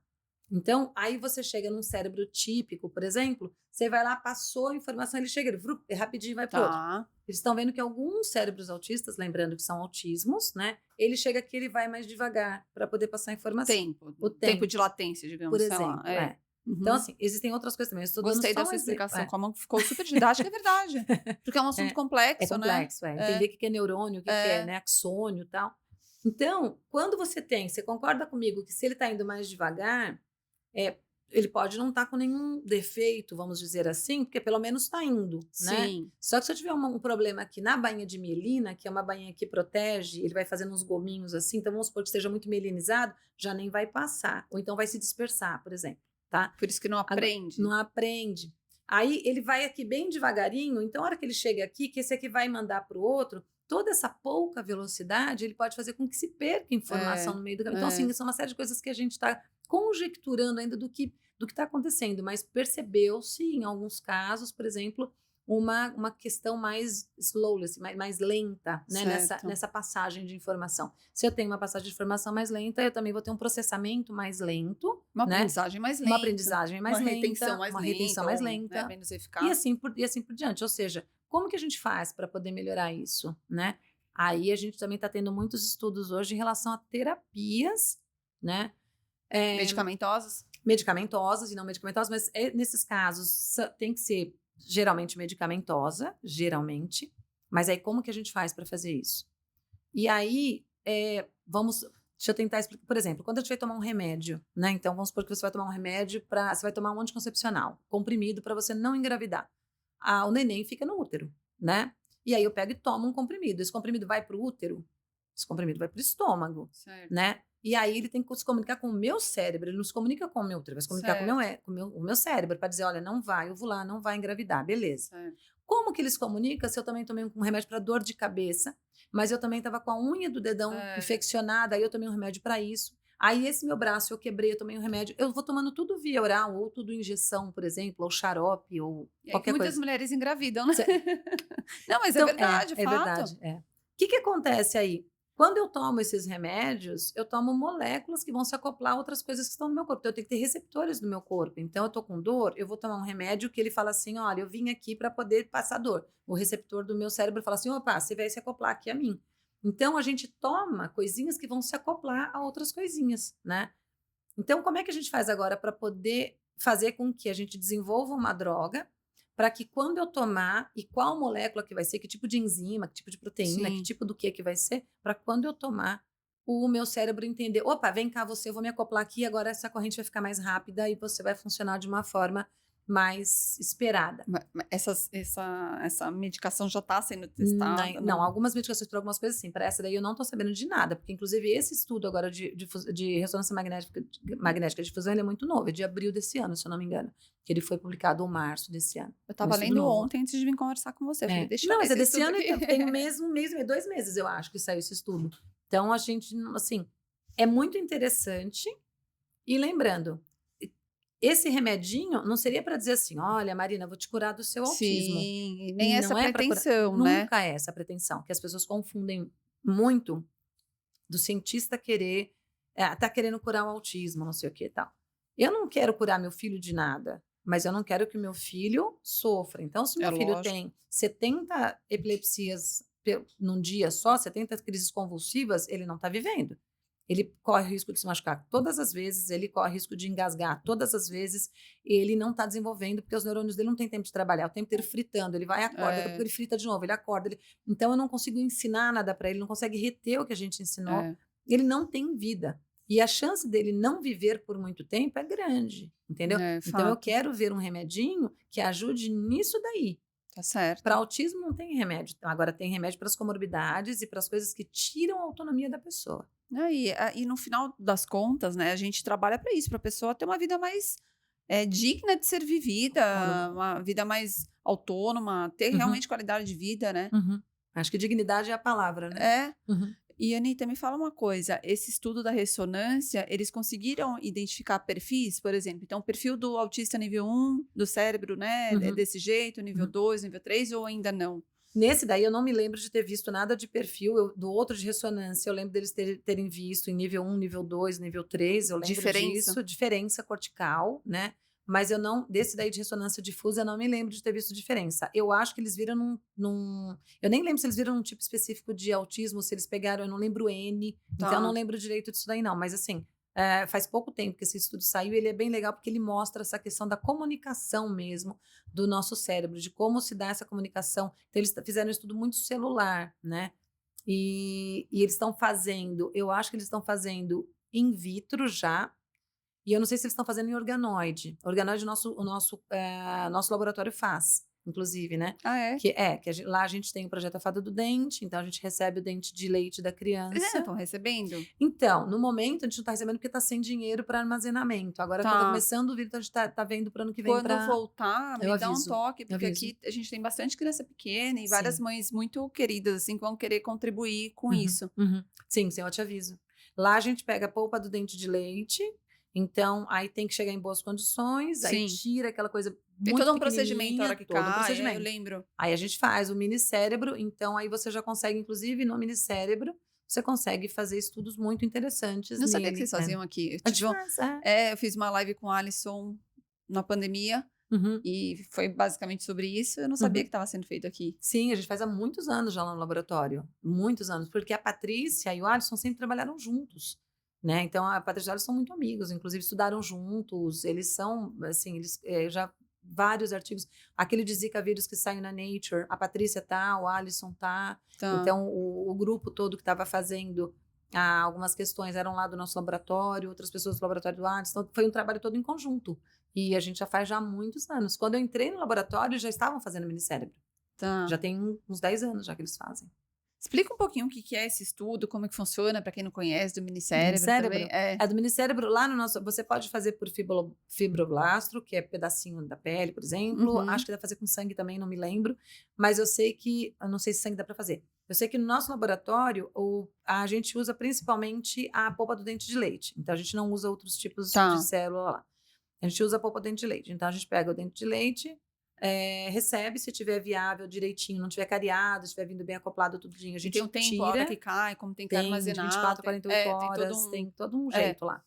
Então, aí você chega num cérebro típico, por exemplo, você vai lá, passou a informação, ele chega, ele rapidinho vai para o outro. Eles estão vendo que alguns cérebros autistas, lembrando que são autismos, né? Ele chega aqui, ele vai mais devagar para poder passar a informação.
O tempo de latência, digamos,
por exemplo. Então, assim, existem outras coisas também.
Gostei dessa explicação, como ficou super didática, é verdade. Porque é um assunto complexo, né?
É complexo, entender o que é neurônio, o que é, né, axônio e tal. Então, quando você concorda comigo que se ele está indo mais devagar, ele pode não estar com nenhum defeito, vamos dizer assim, porque pelo menos está indo, né? Só que se eu tiver um problema aqui na bainha de mielina, que é uma bainha que protege, ele vai fazendo uns gominhos assim, então vamos supor que esteja muito mielinizado, já nem vai passar, ou então vai se dispersar, por exemplo, tá?
Por isso que não aprende.
Não aprende. Aí ele vai aqui bem devagarinho, então a hora que ele chega aqui, que esse aqui vai mandar para o outro, toda essa pouca velocidade, ele pode fazer com que se perca informação no meio do caminho. Então, assim, são uma série de coisas que a gente está conjecturando ainda do que está acontecendo, mas percebeu-se em alguns casos, por exemplo, uma questão mais slowly, assim, mais lenta, né, nessa passagem de informação. Se eu tenho uma passagem de informação mais lenta, eu também vou ter um processamento mais lento,
uma
né?
aprendizagem mais lenta,
uma aprendizagem mais
uma
lenta,
retenção mais
uma
lenta,
retenção mais lenta,
né, menos eficaz.
E assim por diante. Ou seja, como que a gente faz para poder melhorar isso, né? Aí a gente também está tendo muitos estudos hoje em relação a terapias, né? Medicamentosas e não medicamentosas, mas nesses casos tem que ser geralmente medicamentosa, geralmente. Mas aí como que a gente faz para fazer isso? E aí, deixa eu tentar explicar. Por exemplo, quando a gente vai tomar um remédio, né? Então, vamos supor que você vai tomar um remédio você vai tomar um anticoncepcional, comprimido para você não engravidar. O neném fica no útero, né? E aí eu pego e tomo um comprimido. Esse comprimido vai para o útero? Esse comprimido vai para o estômago, né? E aí ele tem que se comunicar com o meu cérebro, ele não se comunica com o meu útero, vai se comunicar com o meu cérebro para dizer, olha, não vai ovular, não vai engravidar, beleza. Como que eles comunicam se eu também tomei um remédio para dor de cabeça, mas eu também estava com a unha do dedão infeccionada, aí eu tomei um remédio para isso. Aí esse meu braço eu quebrei, eu tomei um remédio. Eu vou tomando tudo via oral, ou tudo injeção, por exemplo, ou xarope, ou qualquer coisa.
Muitas mulheres engravidam, né? Não, mas então, é verdade,
é verdade. O que acontece aí? Quando eu tomo esses remédios, eu tomo moléculas que vão se acoplar a outras coisas que estão no meu corpo. Então, eu tenho que ter receptores no meu corpo. Então, eu tô com dor, eu vou tomar um remédio que ele fala assim, olha, eu vim aqui para poder passar dor. O receptor do meu cérebro fala assim, opa, você vai se acoplar aqui a mim. Então, a gente toma coisinhas que vão se acoplar a outras coisinhas, né? Então, como é que a gente faz agora para poder fazer com que a gente desenvolva uma droga para que quando eu tomar, e qual molécula que vai ser, que tipo de enzima, que tipo de proteína, que tipo do que vai ser, para quando eu tomar, o meu cérebro entender, opa, vem cá você, eu vou me acoplar aqui, agora essa corrente vai ficar mais rápida e você vai funcionar de uma forma mais esperada.
Essa medicação já está sendo testada?
Não, algumas medicações para algumas coisas sim, para essa daí eu não estou sabendo de nada, porque inclusive esse estudo agora de ressonância magnética de fusão, ele é muito novo, é de abril desse ano, se eu não me engano, que ele foi publicado em março desse ano.
Eu estava lendo ontem antes de vir conversar com você, falei, deixa eu ver
mas é desse ano,
aqui.
Tem um mês e meio, 2 meses eu acho que saiu esse estudo. Então a gente, assim, é muito interessante e lembrando, esse remedinho não seria para dizer assim, olha, Marina, vou te curar do seu autismo.
Sim, nem não essa pretensão, né?
Nunca é essa pretensão, que as pessoas confundem muito do cientista querer, tá querendo curar o autismo, não sei o que e tal. Eu não quero curar meu filho de nada, mas eu não quero que o meu filho sofra. Então, se meu filho tem 70 epilepsias num dia só, 70 crises convulsivas, ele não está vivendo. Ele corre o risco de se machucar todas as vezes, ele corre o risco de engasgar todas as vezes, ele não está desenvolvendo, porque os neurônios dele não têm tempo de trabalhar, o tempo inteiro fritando, ele vai e acorda, daqui a pouco ele frita de novo, ele acorda. Então, eu não consigo ensinar nada para ele, não consegue reter o que a gente ensinou, ele não tem vida. E a chance dele não viver por muito tempo é grande, entendeu? Então, eu quero ver um remedinho que ajude nisso daí.
Tá certo.
Para autismo não tem remédio. Agora tem remédio para as comorbidades e para as coisas que tiram a autonomia da pessoa.
E no final das contas, né, a gente trabalha para isso, para a pessoa ter uma vida mais digna de ser vivida, uma vida mais autônoma, ter realmente qualidade de vida, né?
Acho que dignidade é a palavra, né?
E, Anitta, me fala uma coisa, esse estudo da ressonância, eles conseguiram identificar perfis, por exemplo? Então, o perfil do autista nível 1 do cérebro, né, é desse jeito, nível 2, nível 3, ou ainda não?
Nesse daí eu não me lembro de ter visto nada de perfil, do outro de ressonância, eu lembro deles terem visto em nível 1, nível 2, nível 3, eu lembro disso, diferença cortical, né? Mas eu não, desse daí de ressonância difusa, eu não me lembro de ter visto diferença. Eu acho que eles viram eu nem lembro se eles viram um tipo específico de autismo, se eles pegaram, eu não lembro N, então eu não lembro direito disso daí não, mas assim, faz pouco tempo que esse estudo saiu e ele é bem legal porque ele mostra essa questão da comunicação mesmo do nosso cérebro, de como se dá essa comunicação. Então eles fizeram um estudo muito celular, né? E eles estão fazendo, eu acho que eles estão fazendo in vitro já, e eu não sei se eles estão fazendo em organoide. Organoide o nosso laboratório faz. inclusive, né?
Ah, é?
Lá a gente tem o projeto A Fada do Dente, então a gente recebe o dente de leite da
Eles
criança.
ainda estão recebendo?
Então, no momento a gente não está recebendo porque está sem dinheiro para armazenamento. Agora tá
Tá.
começando o vir, então a gente tá vendo para ano que vem
Quando
para...
voltar,
Eu
me dá um
aviso,
toque,
eu
porque
aviso.
aqui a gente tem bastante criança pequena e várias
Sim.
mães muito queridas, assim, que vão querer contribuir com
Uhum,
isso.
Sim, eu te aviso. Lá a gente pega a polpa do dente de leite, então aí tem que chegar em boas condições, aí
Sim.
tira aquela coisa
Tem
muito
todo um procedimento a hora
pequenininha,
que
todo um
cai, eu
procedimento.
lembro.
Aí a gente faz o mini cérebro, então aí você já consegue, inclusive no mini cérebro, você consegue fazer estudos muito interessantes
Não sabia que
nele,
vocês
né?
faziam aqui.
A gente faz,
Eu fiz uma live com o Alisson na pandemia
Uhum,
e foi basicamente sobre isso. Eu não sabia
uhum.
que estava sendo feito aqui.
Sim, a gente faz há muitos anos já lá no laboratório, muitos anos, porque a Patrícia e o Alisson sempre trabalharam juntos, né? Então a Patrícia e o Alisson são muito amigos, inclusive estudaram juntos, eles são, assim, eles já vários artigos, aquele de Zika vírus que saiu na Nature, a Patrícia tá, o Alisson tá,
Tá.
então o grupo todo que estava fazendo algumas questões eram lá do nosso laboratório, outras pessoas do laboratório do Alisson, então foi um trabalho todo em conjunto, e a gente já faz já há muitos anos. Quando eu entrei no laboratório, já estavam fazendo minicérebro.
Tá.
Já tem uns 10 anos já que eles fazem.
Explica um pouquinho o que é esse estudo, como é que funciona, para quem não conhece, do
Do
minicérebro
minicérebro?
também. É.
Do minicérebro, lá no nosso... Você pode fazer por fibroblastro, que é pedacinho da pele, por exemplo.
Uhum.
Acho que dá pra fazer com sangue também, não me lembro. Mas eu sei que... Eu não sei se sangue dá para fazer. Eu sei que no nosso laboratório, a gente usa principalmente a polpa do dente de leite. Então, a gente não usa outros tipos
Tá.
de célula lá. A gente usa a polpa do dente de leite. Então, a gente pega o dente de leite... recebe, se tiver viável direitinho, não tiver cariado, estiver vindo bem acoplado tudinho, a
E
gente
tem um tempo, a hora que cai, como tem que
tem de
armazenar.
24 a 48
tem todo
horas, tem todo um
É.
jeito lá.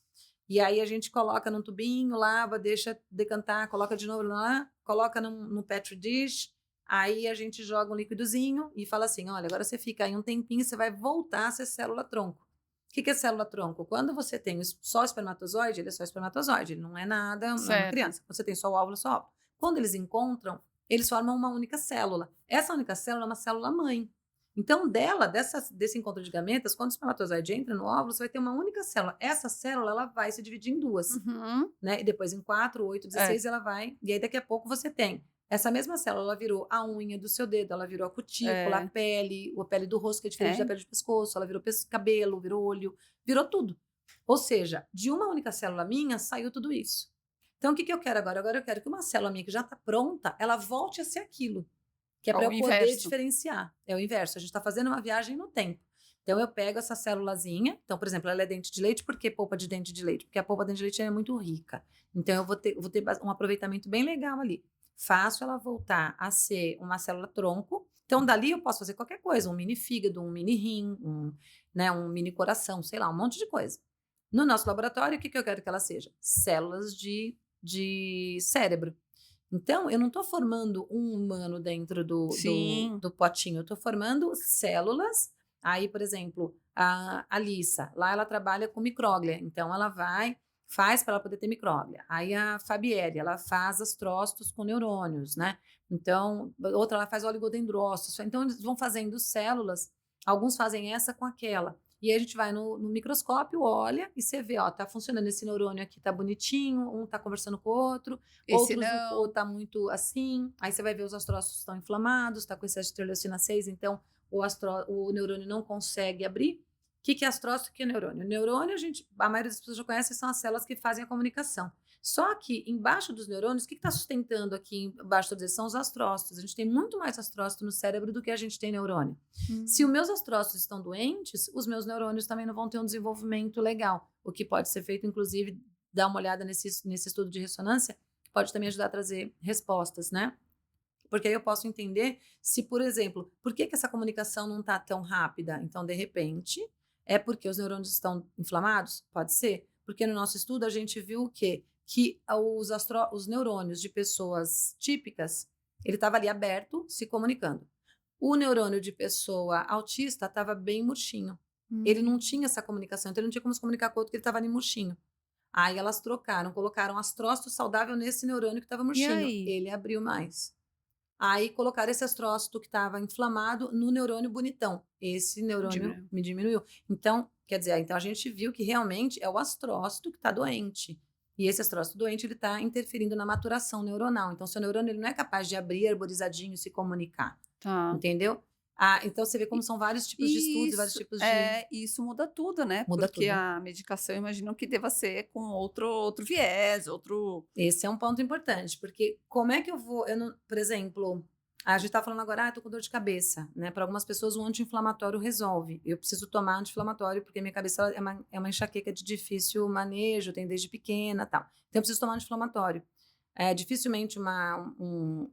E aí a gente coloca num tubinho, lava, deixa decantar, coloca de novo lá, coloca no petri dish, aí a gente joga um líquidozinho e fala assim, olha, agora você fica aí um tempinho, você vai voltar a ser célula-tronco. O que é célula-tronco? Quando você tem só o espermatozoide, ele é só espermatozoide, ele não é nada, não é uma criança. Quando você tem só o óvulo, só o óvulo. Quando eles encontram, eles formam uma única célula. Essa única célula é uma célula-mãe. Então, desse encontro de gametas, quando o espermatozoide entra no óvulo, você vai ter uma única célula. Essa célula, ela vai se dividir em duas, né? E depois em 4, 8, 16, ela vai... E aí, daqui a pouco, você tem essa mesma célula, ela virou a unha do seu dedo, ela virou a cutícula, a pele do rosto, que é diferente da pele do pescoço, ela virou cabelo, virou olho, virou tudo. Ou seja, de uma única célula minha, saiu tudo isso. Então, o que eu quero agora? Agora eu quero que uma célula minha que já está pronta, ela volte a ser aquilo. Que é para eu poder diferenciar. É o inverso. A gente está fazendo uma viagem no tempo. Então, eu pego essa célulazinha. Então, por exemplo, ela é dente de leite. Por que polpa de dente de leite? Porque a polpa de dente de leite é muito rica. Então, eu vou ter um aproveitamento bem legal ali. Faço ela voltar a ser uma célula-tronco. Então, dali eu posso fazer qualquer coisa. Um mini fígado, um mini rim, um mini coração, sei lá, um monte de coisa. No nosso laboratório, o que eu quero que ela seja? Células de cérebro. Então, eu não estou formando um humano dentro do potinho, eu estou formando células. Aí, por exemplo, a Alissa, lá ela trabalha com micróglia, então ela faz para ela poder ter micróglia. Aí a Fabielle, ela faz astrócitos com neurônios, né? Então, outra ela faz oligodendrócitos. Então, eles vão fazendo células, alguns fazem essa com aquela. E aí a gente vai no microscópio, olha e você vê, ó, tá funcionando esse neurônio aqui, tá bonitinho, um tá conversando com o outro, outros ou tá muito assim. Aí você vai ver os astrócitos estão inflamados, tá com excesso de interleucina 6, então o neurônio não consegue abrir. O que é astrócito e o que é neurônio? O neurônio, a maioria das pessoas já conhece, são as células que fazem a comunicação. Só que embaixo dos neurônios, o que está sustentando aqui embaixo deles são os astrócitos. A gente tem muito mais astrócito no cérebro do que a gente tem neurônio. Se os meus astrócitos estão doentes, os meus neurônios também não vão ter um desenvolvimento legal. O que pode ser feito, inclusive, dar uma olhada nesse estudo de ressonância, pode também ajudar a trazer respostas, né? Porque aí eu posso entender se, por exemplo, por que essa comunicação não está tão rápida? Então, de repente, é porque os neurônios estão inflamados? Pode ser. Porque no nosso estudo a gente viu o quê? Que os neurônios de pessoas típicas, ele estava ali aberto, se comunicando. O neurônio de pessoa autista estava bem murchinho. Ele não tinha essa comunicação, então ele não tinha como se comunicar com o outro, porque ele estava ali murchinho. Aí elas trocaram, colocaram astrócito saudável nesse neurônio que estava murchinho. Ele abriu mais. Aí colocaram esse astrócito que estava inflamado no neurônio bonitão. Esse neurônio me diminuiu. Então, quer dizer, então a gente viu que realmente é o astrócito que está doente. E esse astrócito doente, ele está interferindo na maturação neuronal. Então, seu neurônio ele não é capaz de abrir arborizadinho e se comunicar.
Tá.
Entendeu? Então, você vê como são vários tipos de estudos e vários tipos de...
Isso muda tudo, né?
Muda
Porque
tudo.
a medicação, eu imagino que deva ser com outro viés, outro...
Esse é um ponto importante, porque como é que eu vou... por exemplo, a gente está falando agora, tô com dor de cabeça, né? Para algumas pessoas, o anti-inflamatório resolve. Eu preciso tomar anti-inflamatório porque minha cabeça é uma enxaqueca de difícil manejo, tem desde pequena e tal. Então, eu preciso tomar anti-inflamatório. Dificilmente um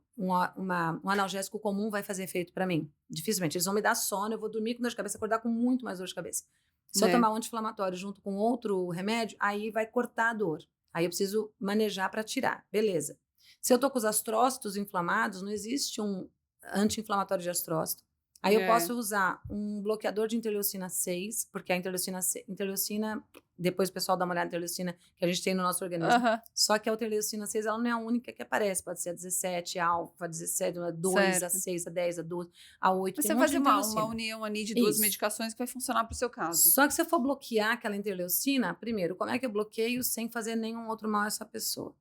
analgésico comum vai fazer efeito para mim. Dificilmente. Eles vão me dar sono, eu vou dormir com dor de cabeça, acordar com muito mais dor de cabeça. Se eu tomar um anti-inflamatório junto com outro remédio, aí vai cortar a dor. Aí eu preciso manejar para tirar. Beleza. Se eu tô com os astrócitos inflamados, não existe um anti-inflamatório de astrócito. Aí eu posso usar um bloqueador de interleucina 6, porque a interleucina, depois o pessoal dá uma olhada na interleucina que a gente tem no nosso organismo. Só que a interleucina 6, ela não é a única que aparece. Pode ser a 17, a alfa, a 17, a 2, a 6, a 10, a 12, a 8.
Você vai fazer uma união ali de duas medicações que vai funcionar para o seu caso.
Só que se eu for bloquear aquela interleucina, primeiro, como é que eu bloqueio sem fazer nenhum outro mal a essa pessoa?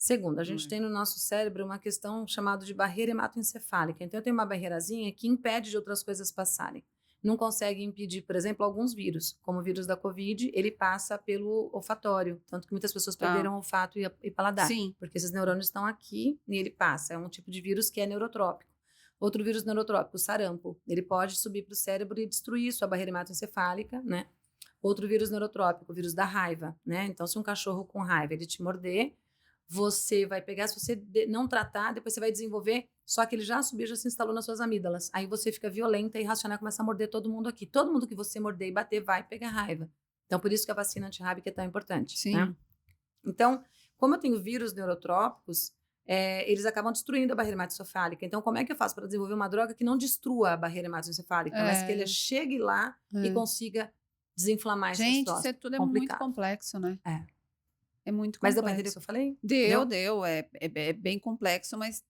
Segundo, a gente tem no nosso cérebro uma questão chamada de barreira hematoencefálica. Então, eu tenho uma barreirazinha que impede de outras coisas passarem. Não consegue impedir, por exemplo, alguns vírus, como o vírus da Covid, ele passa pelo olfatório. Tanto que muitas pessoas perderam olfato e paladar.
Sim.
Porque esses neurônios estão aqui e ele passa. É um tipo de vírus que é neurotrópico. Outro vírus neurotrópico, o sarampo, ele pode subir para o cérebro e destruir sua barreira hematoencefálica, né? Outro vírus neurotrópico, o vírus da raiva, né? Então, se um cachorro com raiva ele te morder, você vai pegar, se você não tratar, depois você vai desenvolver, só que ele já subiu, já se instalou nas suas amígdalas. Aí você fica violenta e irracional, começa a morder todo mundo aqui. Todo mundo que você morder e bater vai pegar raiva. Então, por isso que a vacina antirrábica é tão importante.
Sim.
Né? Então, como eu tenho vírus neurotrópicos, eles acabam destruindo a barreira hematoencefálica. Então, como é que eu faço para desenvolver uma droga que não destrua a barreira hematoencefálica, mas que ele chegue lá e consiga desinflamar esse
astrócito? Gente, isso tudo é muito complexo, né? É muito complexo.
Mas deu para entender o que eu falei?
Deu. É bem complexo, mas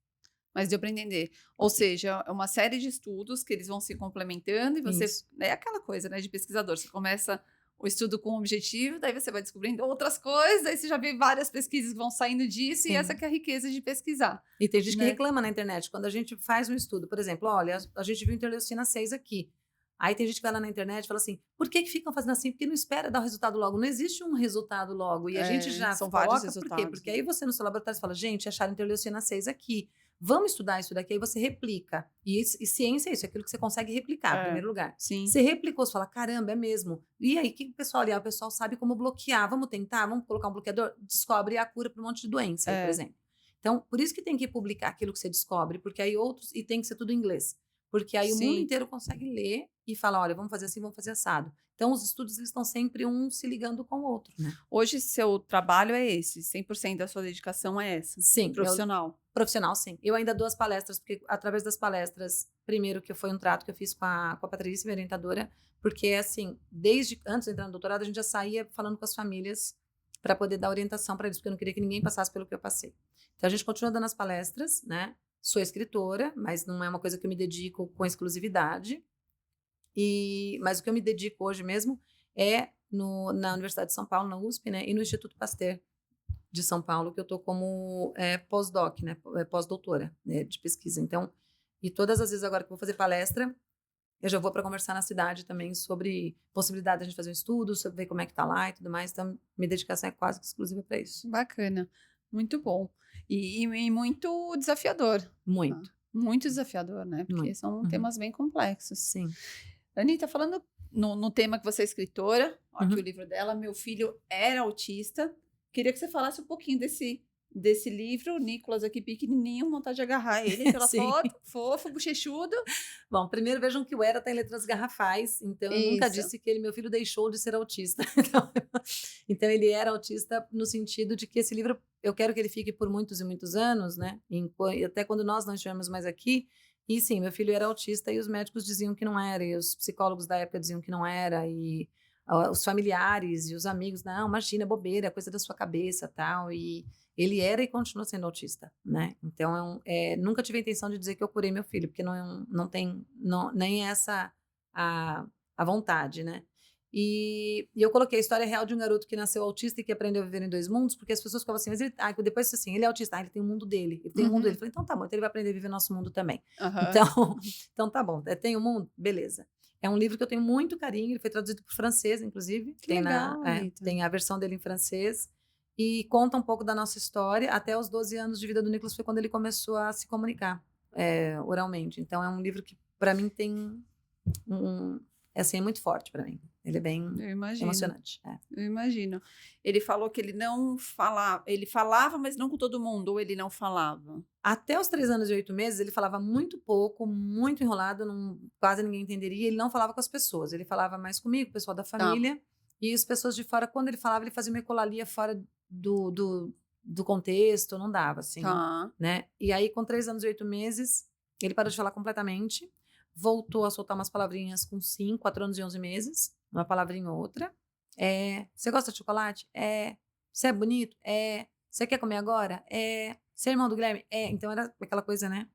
deu para entender. Ou seja, é uma série de estudos que eles vão se complementando e você... É aquela coisa, né, de pesquisador. Você começa o estudo com um objetivo, daí você vai descobrindo outras coisas, aí você já vê várias pesquisas que vão saindo disso. Sim. E essa que é a riqueza de pesquisar.
E tem gente que reclama na internet. Quando a gente faz um estudo, por exemplo, olha, a gente viu interleucina 6 aqui. Aí tem gente que vai lá na internet e fala assim, por que ficam fazendo assim? Porque não espera dar o resultado logo. Não existe um resultado logo. E a gente já
são
coloca,
vários resultados.
Por quê? Porque aí você no seu laboratório fala, gente, acharam interleucina 6 aqui. Vamos estudar isso daqui, aí você replica. E ciência é isso, é aquilo que você consegue replicar, em primeiro lugar.
Sim.
Você replicou, você fala, caramba, é mesmo. E aí, o que o pessoal olhar? O pessoal sabe como bloquear. Vamos tentar? Vamos colocar um bloqueador? Descobre a cura para um monte de doença, por exemplo. Então, por isso que tem que publicar aquilo que você descobre, porque aí outros... E tem que ser tudo em inglês. Porque aí o mundo inteiro consegue ler e falar, olha, vamos fazer assim, vamos fazer assado. Então, os estudos eles estão sempre um se ligando com o outro, né?
Hoje, seu trabalho é esse? 100% da sua dedicação é essa?
Sim.
Profissional?
Profissional, sim. Eu ainda dou as palestras, porque através das palestras, primeiro que foi um trato que eu fiz com a Patrícia, minha orientadora, porque, assim, desde antes de entrar no doutorado, a gente já saía falando com as famílias para poder dar orientação para eles, porque eu não queria que ninguém passasse pelo que eu passei. Então, a gente continua dando as palestras, né? Sou escritora, mas não é uma coisa que eu me dedico com exclusividade. Mas o que eu me dedico hoje mesmo é na Universidade de São Paulo, na USP, né? E no Instituto Pasteur de São Paulo, que eu estou como pós-doc, né? Pós-doutora, né? De pesquisa. Então, e todas as vezes agora que eu vou fazer palestra, eu já vou para conversar na cidade também sobre possibilidade de a gente fazer um estudo, sobre ver como é que tá lá e tudo mais. Então, minha dedicação é quase exclusiva para isso.
Bacana. Muito bom. E muito desafiador.
Muito.
Muito desafiador, né? Porque são temas bem complexos.
Sim.
Anitta, falando no tema que você é escritora, aqui o livro dela, Meu Filho Era Autista. Queria que você falasse um pouquinho desse livro. O Nicolas aqui pequenininho, vontade de agarrar ele pela foto, fofo, bochechudo.
Bom, primeiro vejam que o era está em letras garrafais, então eu nunca disse que meu filho deixou de ser autista. Então ele era autista no sentido de que esse livro, eu quero que ele fique por muitos e muitos anos, né? E até quando nós não estivemos mais aqui. E sim, meu filho era autista e os médicos diziam que não era, e os psicólogos da época diziam que não era, e os familiares e os amigos, não, imagina, bobeira, é coisa da sua cabeça, tal, e ele era e continua sendo autista, né? Então, nunca tive a intenção de dizer que eu curei meu filho, porque não tem nem essa a vontade, né? E eu coloquei a história real de um garoto que nasceu autista e que aprendeu a viver em 2 mundos, porque as pessoas ficavam assim, mas ele, depois assim, ele é autista, ele tem um mundo dele, ele tem um mundo dele. Eu falei, então tá bom, então ele vai aprender a viver nosso mundo também. Então tá bom, tem um mundo? Beleza. É um livro que eu tenho muito carinho, ele foi traduzido para o francês, inclusive.
Que legal,
tem a versão dele em francês. E conta um pouco da nossa história. Até os 12 anos de vida do Nicolas foi quando ele começou a se comunicar oralmente. Então é um livro que, para mim, tem é muito forte para mim. Ele é bem emocionante.
Eu imagino. Ele falou que ele não falava, ele falava, mas não com todo mundo, ou ele não falava?
Até os 3 anos e 8 meses, ele falava muito pouco, muito enrolado, quase ninguém entenderia. Ele não falava com as pessoas, ele falava mais comigo, o pessoal da família. E as pessoas de fora, quando ele falava, ele fazia uma ecolalia fora do contexto, não dava, assim. Né? E aí, com 3 anos e 8 meses, ele parou de falar completamente. Voltou a soltar umas palavrinhas com 5, 4 anos e 11 meses. Uma palavrinha ou outra. Você gosta de chocolate? Você é bonito? Você quer comer agora? Você é irmão do Guilherme? Então era aquela coisa, né?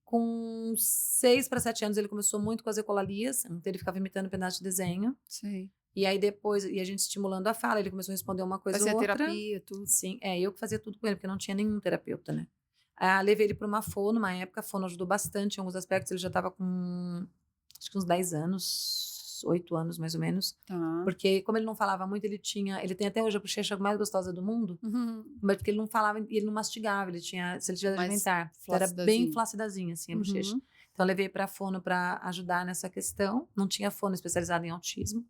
Com 6 para 7 anos ele começou muito com as ecolalias. Então ele ficava imitando um pedaço de desenho.
Sim.
E aí depois, a gente estimulando a fala, ele começou a responder uma coisa ou outra.
Fazia terapia, tudo.
Sim, eu que fazia tudo com ele, porque não tinha nenhum terapeuta, né? Levei ele para uma fono, numa época, a fono ajudou bastante em alguns aspectos. Ele já estava com, acho que uns 10 anos, 8 anos mais ou menos. Porque como ele não falava muito, ele tem até hoje a bochecha mais gostosa do mundo, mas porque ele não falava e ele não mastigava, ele tinha seletividade alimentar. Então, era bem flacidazinha, assim, a bochecha. Então eu levei para a fono para ajudar nessa questão. Não tinha fono especializada em autismo.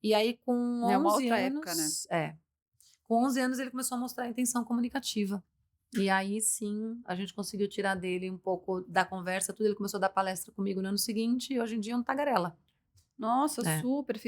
E aí com 11 anos, época, né? Com 11 anos ele começou a mostrar a intenção comunicativa. E aí, sim, a gente conseguiu tirar dele um pouco da conversa, tudo. Ele começou a dar palestra comigo no ano seguinte e hoje em dia é um tagarela.
Nossa, super.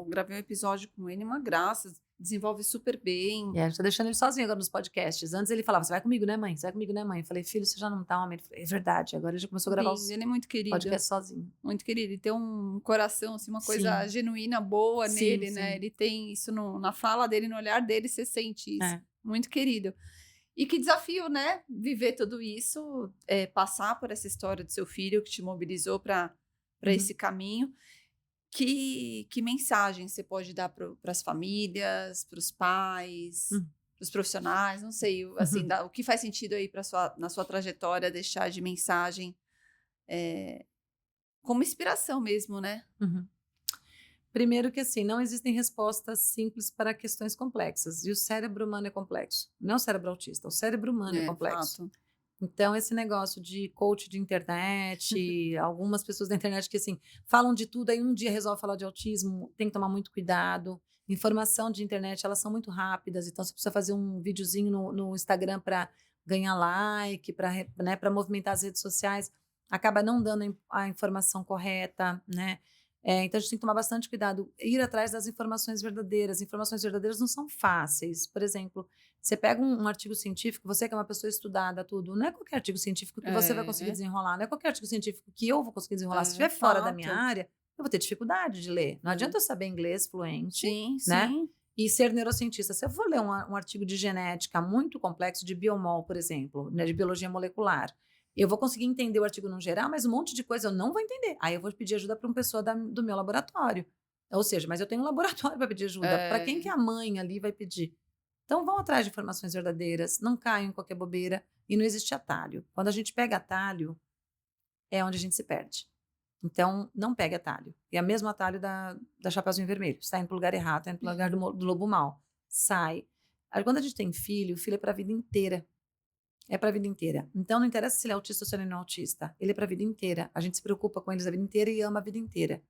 Gravei um episódio com ele, uma graça. Desenvolve super bem.
A gente tá deixando ele sozinho agora nos podcasts. Antes ele falava, você vai comigo, né, mãe? Você vai comigo, né, mãe? Eu falei, filho, você já não tá homem? É verdade. Agora ele já começou a gravar
ele é muito querido.
Podcast sozinho.
Muito querido. Ele tem um coração, assim, uma coisa genuína, boa nele, né? Ele tem isso na fala dele, no olhar dele, você sente isso. Muito querido. E que desafio, né? Viver tudo isso, passar por essa história do seu filho que te mobilizou para esse caminho. Que mensagem você pode dar para as famílias, para os pais, para os profissionais? Não sei, assim, o que faz sentido aí na sua trajetória deixar de mensagem como inspiração mesmo, né?
Primeiro que, assim, não existem respostas simples para questões complexas. E o cérebro humano é complexo. Não é o cérebro autista, o cérebro humano é complexo. Fato. Então, esse negócio de coach de internet, algumas pessoas da internet que, assim, falam de tudo, aí um dia resolve falar de autismo, tem que tomar muito cuidado. Informação de internet, elas são muito rápidas, então você precisa fazer um videozinho no Instagram para ganhar like, para movimentar as redes sociais, acaba não dando a informação correta, né? Então, a gente tem que tomar bastante cuidado, ir atrás das informações verdadeiras. Informações verdadeiras não são fáceis. Por exemplo, você pega um artigo científico, você que é uma pessoa estudada, tudo, não é qualquer artigo científico que você vai conseguir desenrolar, não é qualquer artigo científico que eu vou conseguir desenrolar. Se estiver fora da minha área, eu vou ter dificuldade de ler. Não adianta eu saber inglês fluente, né? E ser neurocientista. Se eu for ler um artigo de genética muito complexo, de biomol, por exemplo, né, de biologia molecular, eu vou conseguir entender o artigo no geral, mas um monte de coisa eu não vou entender. Aí eu vou pedir ajuda para uma pessoa do meu laboratório. Ou seja, mas eu tenho um laboratório para pedir ajuda. Para quem que a mãe ali vai pedir? Então vão atrás de informações verdadeiras, não caiam em qualquer bobeira e não existe atalho. Quando a gente pega atalho, é onde a gente se perde. Então não pegue atalho. E é o mesmo atalho da Chapeuzinho Vermelho. Você está indo para o lugar errado, está indo para o lugar do lobo mau. Sai. Aí, quando a gente tem filho, o filho é para a vida inteira. É para a vida inteira. Então, não interessa se ele é autista ou se ele não é autista. Ele é para a vida inteira. A gente se preocupa com eles a vida inteira e ama a vida inteira.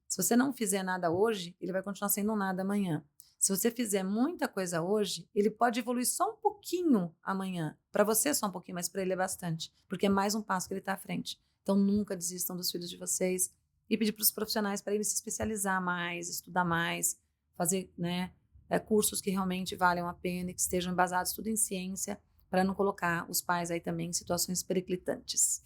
Se você não fizer nada hoje, ele vai continuar sendo nada amanhã. Se você fizer muita coisa hoje, ele pode evoluir só um pouquinho amanhã. Para você é só um pouquinho, mas para ele é bastante. Porque é mais um passo que ele está à frente. Então, nunca desistam dos filhos de vocês. E pedir para os profissionais para eles se especializar mais, estudar mais, fazer, né, cursos que realmente valham a pena e que estejam embasados tudo em ciência, para não colocar os pais aí também em situações periclitantes.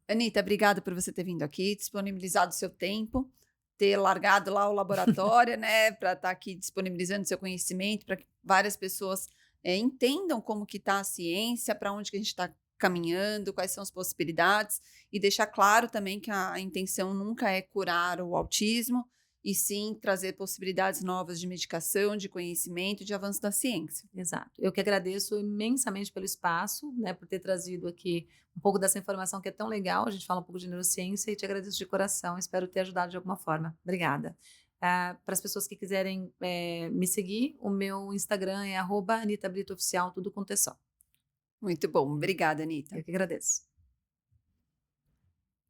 Anitta, obrigada por você ter vindo aqui, disponibilizado o seu tempo, ter largado lá o laboratório, né, para estar aqui disponibilizando seu conhecimento, para que várias pessoas entendam como que está a ciência, para onde que a gente está caminhando, quais são as possibilidades, e deixar claro também que a intenção nunca é curar o autismo, e sim trazer possibilidades novas de medicação, de conhecimento, de avanço da ciência.
Exato. Eu que agradeço imensamente pelo espaço, né, por ter trazido aqui um pouco dessa informação que é tão legal. A gente fala um pouco de neurociência e te agradeço de coração. Espero ter ajudado de alguma forma. Obrigada. Para as pessoas que quiserem me seguir, o meu Instagram é @AnitaBritoOficial, tudo com T só.
Muito bom. Obrigada, Anita.
Eu que agradeço.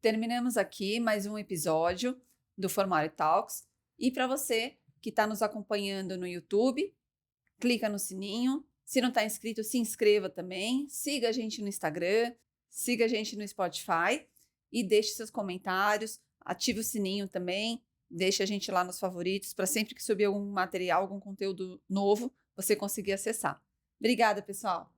Terminamos aqui mais um episódio do Formulário Talks. E para você que está nos acompanhando no YouTube, clica no sininho. Se não está inscrito, se inscreva também. Siga a gente no Instagram, siga a gente no Spotify e deixe seus comentários. Ative o sininho também. Deixe a gente lá nos favoritos para sempre que subir algum material, algum conteúdo novo, você conseguir acessar. Obrigada, pessoal!